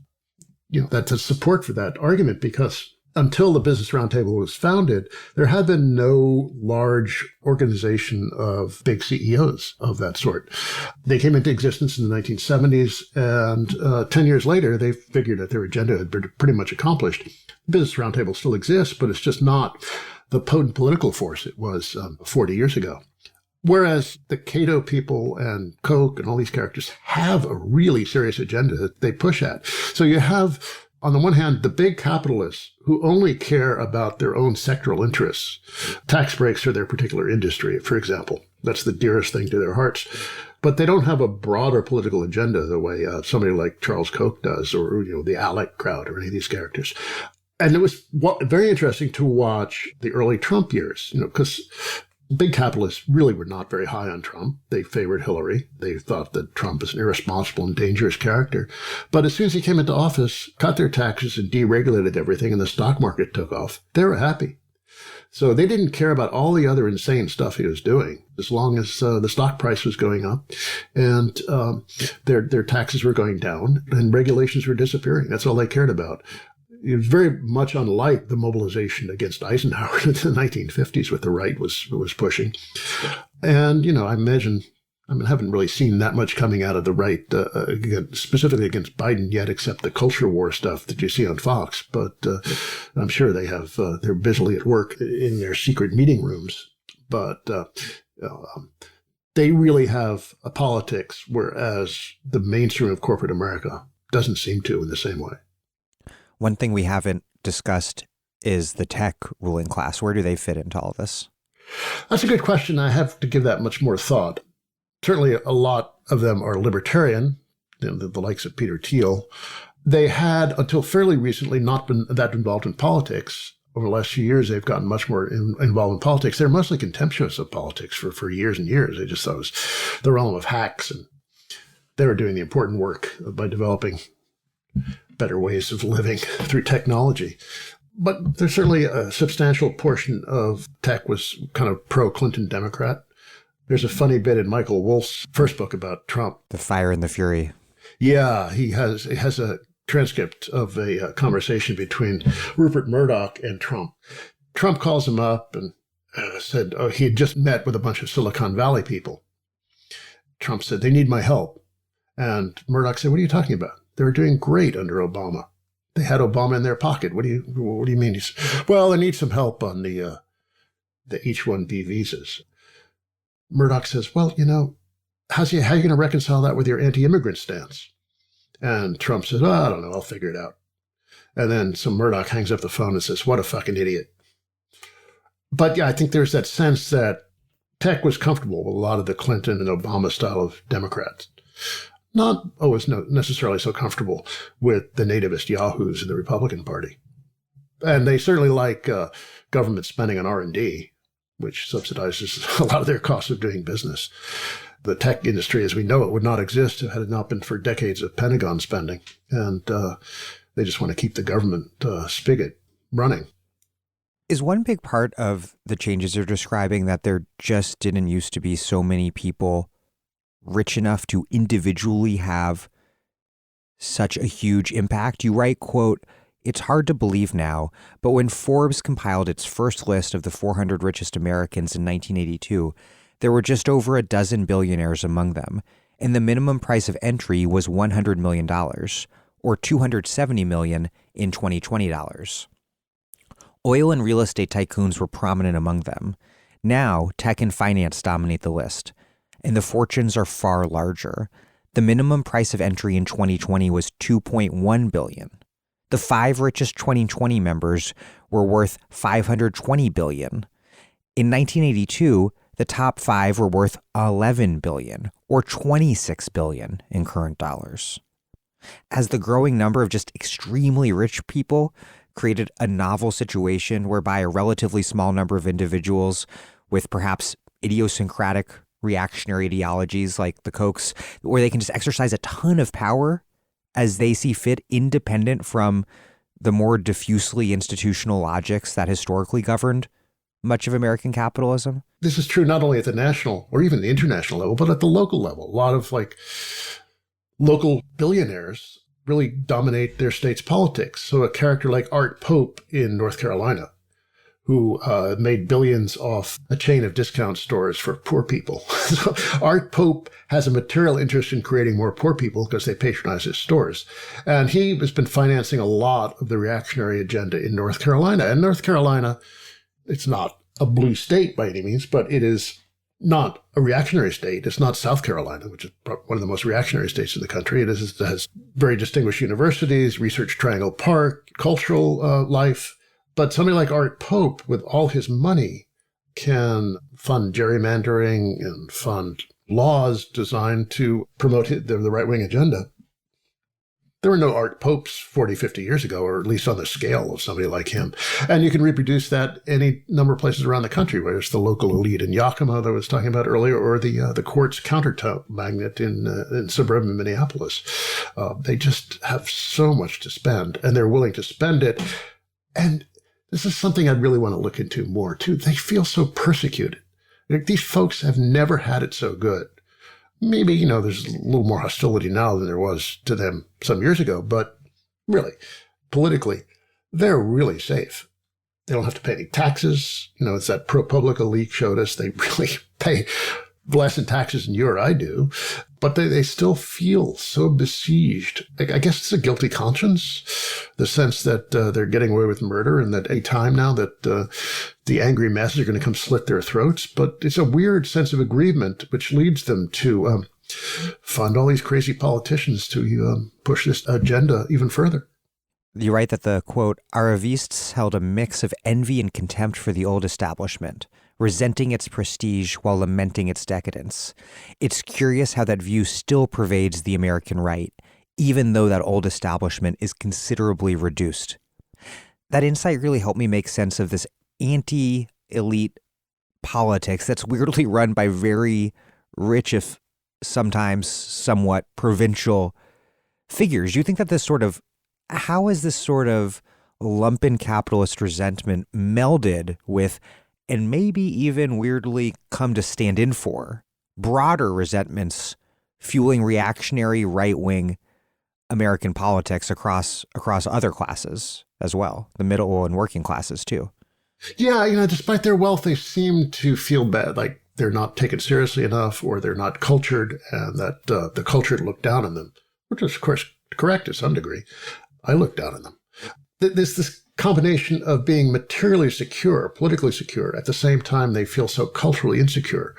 That's a support for that argument, because until the Business Roundtable was founded, there had been no large organization of big CEOs of that sort. They came into existence in the 1970s, and 10 years later, they figured that their agenda had been pretty much accomplished. The Business Roundtable still exists, but it's just not the potent political force it was 40 years ago. Whereas the Cato people and Koch and all these characters have a really serious agenda that they push at. So you have, on the one hand, the big capitalists who only care about their own sectoral interests. Tax breaks for their particular industry, for example. That's the dearest thing to their hearts. But they don't have a broader political agenda the way somebody like Charles Koch does, or the ALEC crowd, or any of these characters. And it was very interesting to watch the early Trump years, because big capitalists really were not very high on Trump. They favored Hillary. They thought that Trump is an irresponsible and dangerous character. But as soon as he came into office, cut their taxes and deregulated everything, and the stock market took off, they were happy. So they didn't care about all the other insane stuff he was doing, as long as the stock price was going up and their taxes were going down and regulations were disappearing. That's all they cared about. It was very much unlike the mobilization against Eisenhower in the 1950s, what the right was pushing. And, I imagine, I haven't really seen that much coming out of the right, specifically against Biden yet, except the culture war stuff that you see on Fox. But I'm sure they're busily at work in their secret meeting rooms. But they really have a politics, whereas the mainstream of corporate America doesn't seem to in the same way. One thing we haven't discussed is the tech ruling class. Where do they fit into all this? That's a good question. I have to give that much more thought. Certainly a lot of them are libertarian, the likes of Peter Thiel. They had, until fairly recently, not been that involved in politics. Over the last few years, they've gotten much more involved in politics. They're mostly contemptuous of politics for years and years. They just thought it was the realm of hacks, and they were doing the important work by developing better ways of living through technology. But there's certainly a substantial portion of tech was kind of pro-Clinton Democrat. There's a funny bit in Michael Wolff's first book about Trump. The Fire and the Fury. Yeah, it has a transcript of a conversation between Rupert Murdoch and Trump. Trump calls him up and said he had just met with a bunch of Silicon Valley people. Trump said, "They need my help." And Murdoch said, "What are you talking about? They were doing great under Obama. They had Obama in their pocket. What do you mean?" He said, "Well, they need some help on the H-1B visas." Murdoch says, "Well, how are you going to reconcile that with your anti-immigrant stance?" And Trump says, "Oh, I don't know. I'll figure it out." And then Murdoch hangs up the phone and says, "What a fucking idiot." But yeah, I think there's that sense that tech was comfortable with a lot of the Clinton and Obama style of Democrats. Not always necessarily so comfortable with the nativist yahoos in the Republican Party. And they certainly like government spending on R&D, which subsidizes a lot of their costs of doing business. The tech industry, as we know it, would not exist had it not been for decades of Pentagon spending. And they just want to keep the government spigot running. Is one big part of the changes you're describing that there just didn't used to be so many people rich enough to individually have such a huge impact? You write, quote, "It's hard to believe now, but when Forbes compiled its first list of the 400 richest Americans in 1982, there were just over a dozen billionaires among them, and the minimum price of entry was $100 million, or $270 million in 2020 dollars. Oil and real estate tycoons were prominent among them. Now, tech and finance dominate the list, and the fortunes are far larger. The minimum price of entry in 2020 was $2.1 billion. The 5 richest 2020 members were worth $520 billion. In 1982, the top 5 were worth $11 billion, or $26 billion in current dollars. As the growing number of just extremely rich people created a novel situation whereby a relatively small number of individuals with perhaps idiosyncratic reactionary ideologies like the Kochs, where they can just exercise a ton of power as they see fit, independent from the more diffusely institutional logics that historically governed much of American capitalism. This is true not only at the national or even the international level, but at the local level. A lot of local billionaires really dominate their state's politics. So a character like Art Pope in North Carolina, who made billions off a chain of discount stores for poor people. So Art Pope has a material interest in creating more poor people because they patronize his stores. And he has been financing a lot of the reactionary agenda in North Carolina. And North Carolina, it's not a blue state by any means, but it is not a reactionary state. It's not South Carolina, which is one of the most reactionary states in the country. It has very distinguished universities, Research Triangle Park, cultural life. But somebody like Art Pope, with all his money, can fund gerrymandering and fund laws designed to promote the right-wing agenda. There were no Art Popes 40, 50 years ago, or at least on the scale of somebody like him. And you can reproduce that any number of places around the country, whether it's the local elite in Yakima that I was talking about earlier, or the quartz countertop magnet in suburban Minneapolis. They just have so much to spend, and they're willing to spend it. And this is something I'd really want to look into more, too. They feel so persecuted. These folks have never had it so good. Maybe, there's a little more hostility now than there was to them some years ago, but really, politically, they're really safe. They don't have to pay any taxes. It's that ProPublica leak showed us they really pay less in taxes than you or I do, but they still feel so besieged. I guess it's a guilty conscience, the sense that they're getting away with murder and that any time now that the angry masses are going to come slit their throats. But it's a weird sense of aggrievement, which leads them to fund all these crazy politicians to push this agenda even further. You write that the, quote, Aravists held a mix of envy and contempt for the old establishment, resenting its prestige while lamenting its decadence. It's curious how that view still pervades the American right, even though that old establishment is considerably reduced. That insight really helped me make sense of this anti-elite politics that's weirdly run by very rich, if sometimes somewhat provincial figures. Do you think that how is this sort of lumpen capitalist resentment melded with, and maybe even weirdly come to stand in for, broader resentments fueling reactionary right-wing American politics across other classes as well, the middle and working classes too? Yeah, despite their wealth, they seem to feel bad, like they're not taken seriously enough, or they're not cultured, and that the cultured look down on them, which is, of course, correct to some degree. I look down on them. There's this combination of being materially secure, politically secure, at the same time they feel so culturally insecure,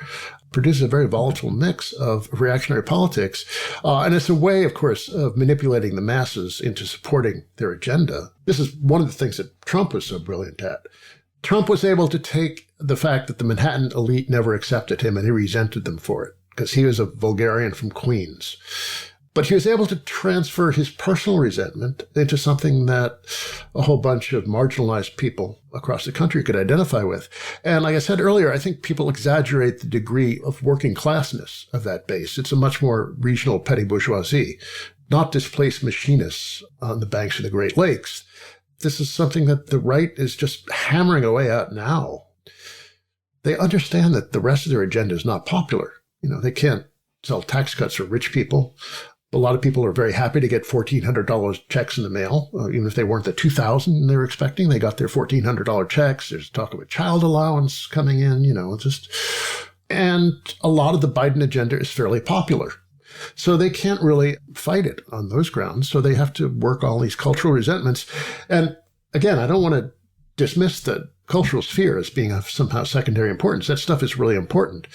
produces a very volatile mix of reactionary politics. And it's a way, of course, of manipulating the masses into supporting their agenda. This is one of the things that Trump was so brilliant at. Trump was able to take the fact that the Manhattan elite never accepted him, and he resented them for it, because he was a vulgarian from Queens. But he was able to transfer his personal resentment into something that a whole bunch of marginalized people across the country could identify with. And like I said earlier, I think people exaggerate the degree of working classness of that base. It's a much more regional petty bourgeoisie, not displaced machinists on the banks of the Great Lakes. This is something that the right is just hammering away at now. They understand that the rest of their agenda is not popular. They can't sell tax cuts for rich people. A lot of people are very happy to get $1,400 checks in the mail, even if they weren't the $2,000 they were expecting. They got their $1,400 checks. There's talk of a child allowance coming in, and a lot of the Biden agenda is fairly popular. So they can't really fight it on those grounds. So they have to work all these cultural resentments. And again, I don't want to dismiss the cultural sphere as being of somehow secondary importance. That stuff is really important.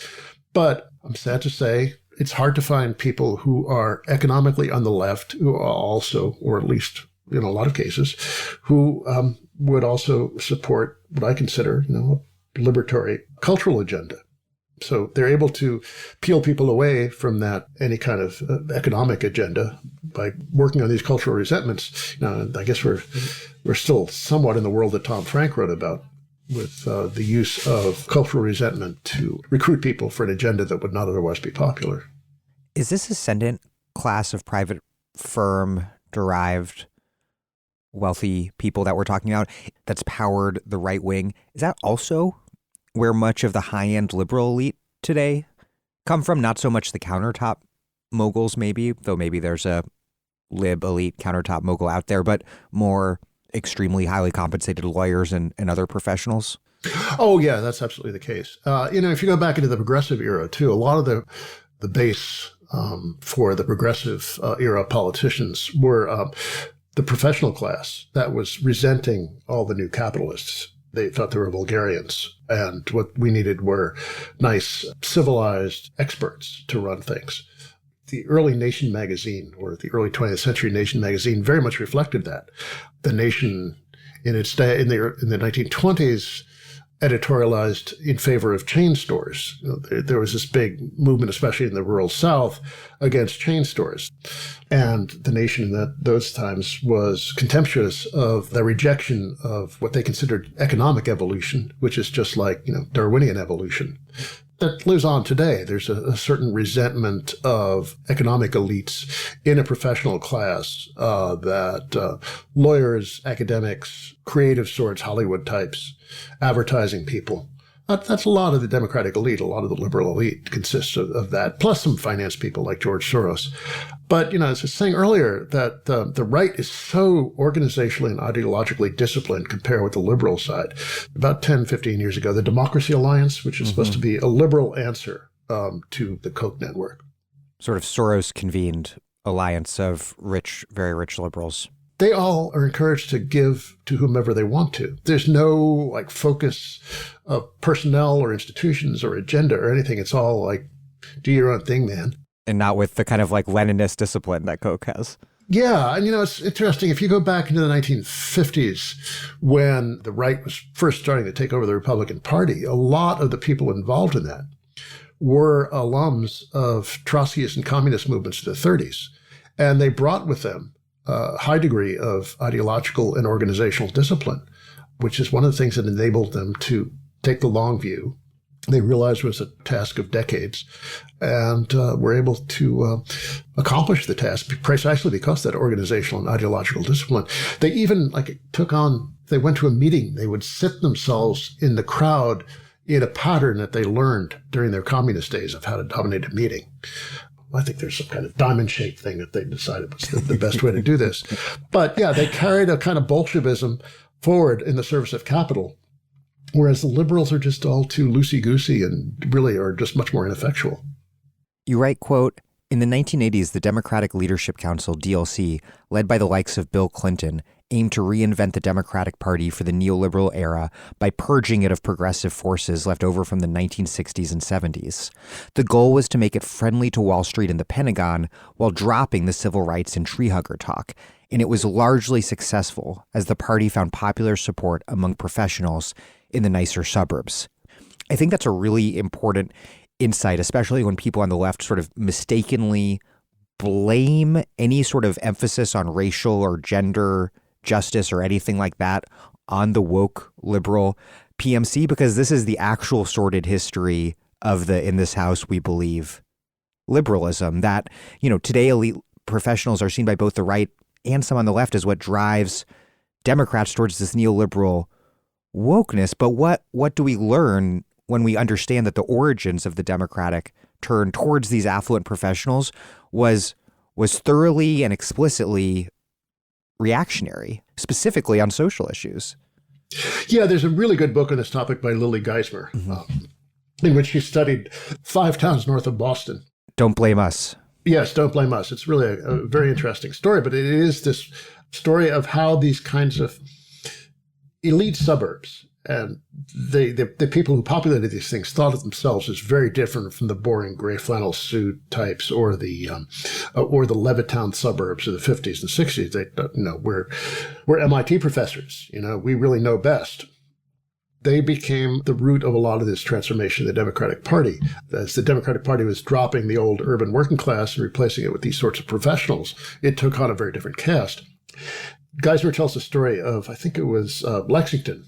But I'm sad to say, it's hard to find people who are economically on the left who are also, or at least in a lot of cases, who would also support what I consider, a liberatory cultural agenda. So they're able to peel people away from that, any kind of economic agenda, by working on these cultural resentments. I guess we're still somewhat in the world that Tom Frank wrote about, with the use of cultural resentment to recruit people for an agenda that would not otherwise be popular. Is this ascendant class of private firm-derived wealthy people that we're talking about that's powered the right wing, is that also where much of the high-end liberal elite today come from? Not so much the countertop moguls, maybe, though maybe there's a lib elite countertop mogul out there, but more extremely highly compensated lawyers and other professionals? Oh, yeah, that's absolutely the case. If you go back into the progressive era, too, a lot of the base for the progressive era politicians were the professional class that was resenting all the new capitalists. They thought they were vulgarians. And what we needed were nice, civilized experts to run things. The early Nation magazine, or the early 20th century Nation magazine, very much reflected that. The Nation, in its day, in the 1920s, editorialized in favor of chain stores. There was this big movement, especially in the rural South, against chain stores. And the Nation in those times was contemptuous of the rejection of what they considered economic evolution, which is just like, Darwinian evolution. That lives on today. There's a certain resentment of economic elites in a professional class that lawyers, academics, creative sorts, Hollywood types, advertising people. That's a lot of the Democratic elite. A lot of the liberal elite consists of that, plus some finance people like George Soros. But, as I was saying earlier, that the right is so organizationally and ideologically disciplined compared with the liberal side. About 10, 15 years ago, the Democracy Alliance, which is supposed to be a liberal answer to the Koch network. Sort of Soros-convened alliance of rich, very rich liberals. They all are encouraged to give to whomever they want to. There's no focus of personnel or institutions or agenda or anything. It's all do your own thing, man. And not with the kind of Leninist discipline that Koch has. Yeah, and it's interesting. If you go back into the 1950s, when the right was first starting to take over the Republican Party, a lot of the people involved in that were alums of Trotskyist and communist movements in the 30s. And they brought with them a high degree of ideological and organizational discipline, which is one of the things that enabled them to take the long view. They realized it was a task of decades, and were able to accomplish the task precisely because of that organizational and ideological discipline. They even they went to a meeting, they would sit themselves in the crowd in a pattern that they learned during their communist days of how to dominate a meeting. I think there's some kind of diamond-shaped thing that they decided was the best way to do this. But yeah, they carried a kind of Bolshevism forward in the service of capital, whereas the liberals are just all too loosey-goosey and really are just much more ineffectual. You write, quote, "In the 1980s, the Democratic Leadership Council, DLC, led by the likes of Bill Clinton, aimed to reinvent the Democratic Party for the neoliberal era by purging it of progressive forces left over from the 1960s and 70s. The goal was to make it friendly to Wall Street and the Pentagon while dropping the civil rights and tree hugger talk, and it was largely successful as the party found popular support among professionals in the nicer suburbs." I think that's a really important insight, especially when people on the left sort of mistakenly blame any sort of emphasis on racial or gender justice or anything like that on the woke liberal PMC, because this is the actual sordid history of the, in this house, we believe, liberalism that, today elite professionals are seen by both the right and some on the left as what drives Democrats towards this neoliberal wokeness. But what do we learn when we understand that the origins of the Democratic turn towards these affluent professionals was thoroughly and explicitly reactionary, specifically on social issues? Yeah, there's a really good book on this topic by Lily Geismer, in which she studied 5 towns north of Boston. Don't blame us. Yes, don't blame us. It's really a very interesting story, but it is this story of how these kinds of elite suburbs and the people who populated these things thought of themselves as very different from the boring gray flannel suit types or the Levittown suburbs of the 50s and 60s. We're MIT professors. We really know best. They became the root of a lot of this transformation of the Democratic Party. As the Democratic Party was dropping the old urban working class and replacing it with these sorts of professionals, it took on a very different cast. Geismer tells the story of, I think it was Lexington,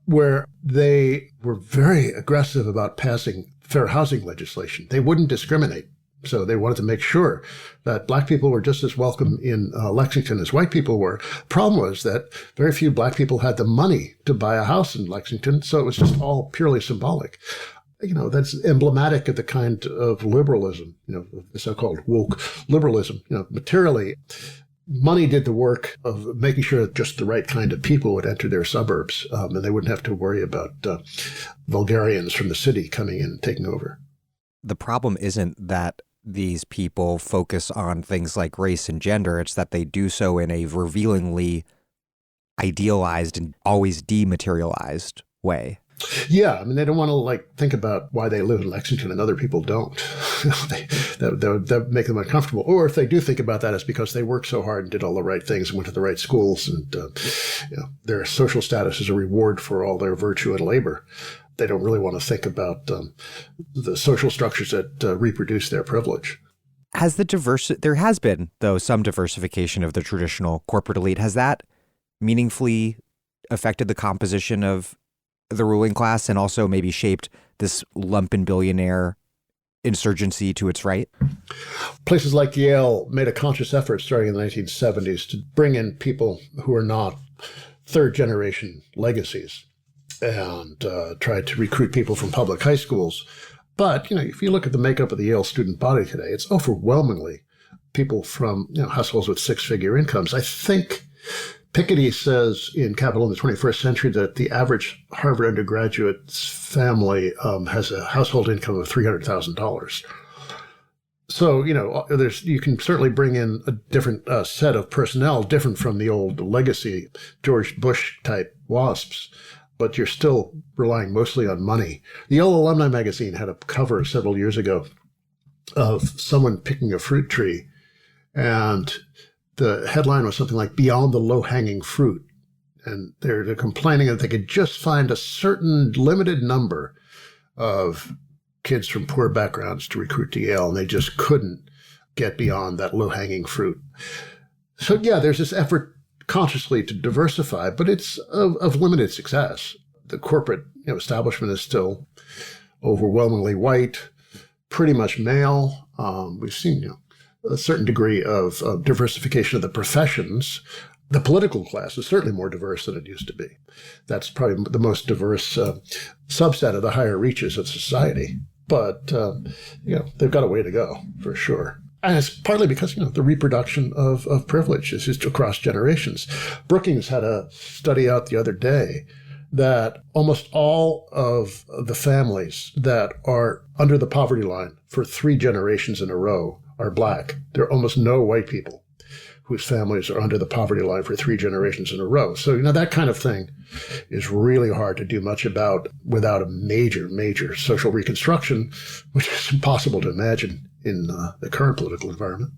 where they were very aggressive about passing fair housing legislation. They wouldn't discriminate. So they wanted to make sure that black people were just as welcome in Lexington as white people were. Problem was that very few black people had the money to buy a house in Lexington, so it was just all purely symbolic. That's emblematic of the kind of liberalism, the so-called woke liberalism. Materially, money did the work of making sure that just the right kind of people would enter their suburbs, and they wouldn't have to worry about vulgarians from the city coming in and taking over. The problem isn't that these people focus on things like race and gender. It's that they do so in a revealingly idealized and always dematerialized way. Yeah, they don't want to think about why they live in Lexington and other people don't. that would make them uncomfortable. Or if they do think about that, it's because they worked so hard and did all the right things and went to the right schools, and their social status is a reward for all their virtue and labor. They don't really want to think about the social structures that reproduce their privilege. There has been, though, some diversification of the traditional corporate elite. Has that meaningfully affected the composition of the ruling class and also maybe shaped this lumpen billionaire insurgency to its right? Places like Yale made a conscious effort starting in the 1970s to bring in people who are not third-generation legacies and tried to recruit people from public high schools. But, if you look at the makeup of the Yale student body today, it's overwhelmingly people from households with six-figure incomes. I think Piketty says in Capital in the 21st Century that the average Harvard undergraduate's family has a household income of $300,000. So, you can certainly bring in a different set of personnel, different from the old legacy George Bush type WASPs, but you're still relying mostly on money. The Yale Alumni Magazine had a cover several years ago of someone picking a fruit tree, and The headline was something like "Beyond the Low-Hanging Fruit." And they're complaining that they could just find a certain limited number of kids from poor backgrounds to recruit to Yale, and they just couldn't get beyond that low-hanging fruit. So yeah, there's this effort consciously to diversify, but it's of limited success. The corporate establishment is still overwhelmingly white, pretty much male. We've seen a certain degree of diversification of the professions. The political class is certainly more diverse than it used to be. That's probably the most diverse subset of the higher reaches of society. But they've got a way to go for sure. And it's partly because, the reproduction of privilege is just across generations. Brookings had a study out the other day that almost all of the families that are under the poverty line for 3 generations in a row are Black. There are almost no white people whose families are under the poverty line for 3 generations in a row. So, that kind of thing is really hard to do much about without a major, major social reconstruction, which is impossible to imagine in the current political environment.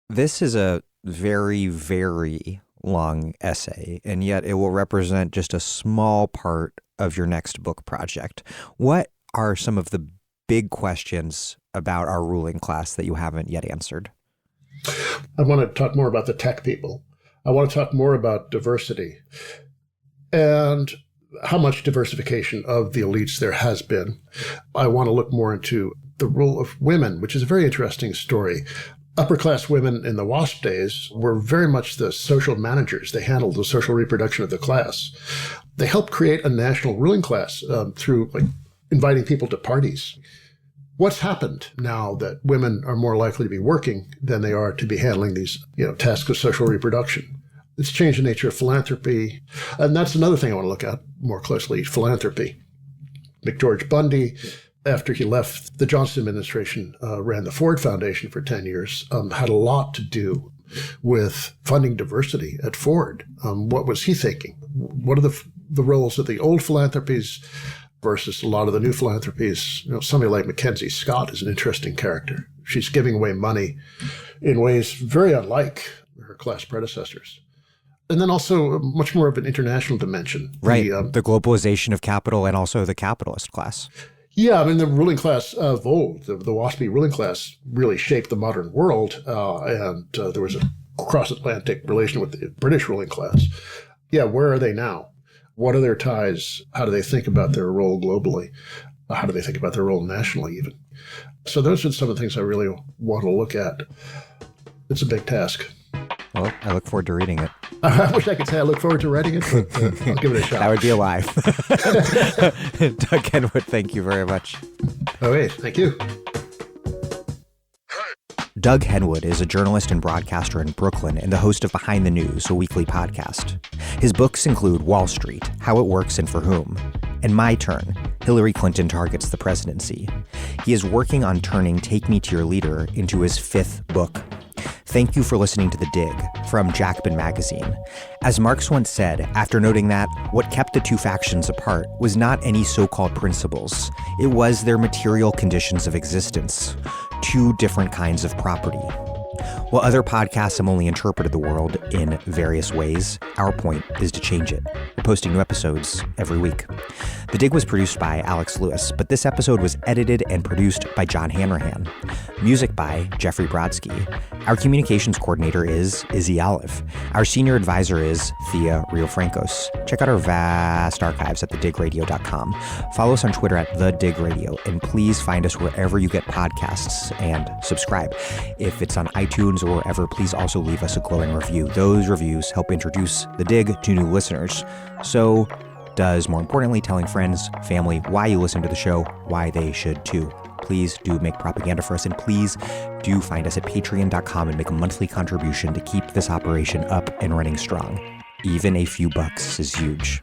This is a very, very long essay, and yet it will represent just a small part of your next book project. What are some of the big questions about our ruling class that you haven't yet answered? I want to talk more about the tech people. I want to talk more about diversity and how much diversification of the elites there has been. I want to look more into the role of women, which is a very interesting story. Upper-class women in the WASP days were very much the social managers. They handled the social reproduction of the class. They helped create a national ruling class through inviting people to parties. What's happened now that women are more likely to be working than they are to be handling these tasks of social reproduction? It's changed the nature of philanthropy. And that's another thing I want to look at more closely, philanthropy. McGeorge Bundy, after he left the Johnson administration, ran the Ford Foundation for 10 years, had a lot to do with funding diversity at Ford. What was he thinking? What are the roles of the old philanthropies versus a lot of the new philanthropies? Somebody like Mackenzie Scott is an interesting character. She's giving away money in ways very unlike her class predecessors. And then also much more of an international dimension. Right, the globalization of capital and also the capitalist class. Yeah, the ruling class of old, the WASPy ruling class, really shaped the modern world, and there was a cross-Atlantic relation with the British ruling class. Yeah, where are they now? What are their ties? How do they think about their role globally? How do they think about their role nationally even? So those are some of the things I really want to look at. It's a big task. Well, I look forward to reading it. I wish I could say I look forward to writing it, but I'll give it a shot. That would be a lie. Doug Henwood, thank you very much. Oh, hey, thank you. Doug Henwood is a journalist and broadcaster in Brooklyn and the host of Behind the News, a weekly podcast. His books include Wall Street, How It Works and For Whom, and My Turn, Hillary Clinton Targets the Presidency. He is working on turning Take Me to Your Leader into his 5th book. Thank you for listening to The Dig from Jacobin magazine. As Marx once said, after noting that what kept the two factions apart was not any so-called principles, it was their material conditions of existence, 2 different kinds of property. While other podcasts have only interpreted the world in various ways, our point is to change it. We're posting new episodes every week. The Dig was produced by Alex Lewis, but this episode was edited and produced by John Hanrahan. Music by Jeffrey Brodsky. Our communications coordinator is Izzy Olive. Our senior advisor is Thea Riofrancos. Check out our vast archives at thedigradio.com. Follow us on Twitter at thedigradio, and please find us wherever you get podcasts and subscribe. If it's on iTunes or wherever, please also leave us a glowing review. Those reviews help introduce The Dig to new listeners. So does, more importantly, telling friends, family, why you listen to the show, why they should too. Please do make propaganda for us, and please do find us at patreon.com and make a monthly contribution to keep this operation up and running strong. Even a few bucks is huge.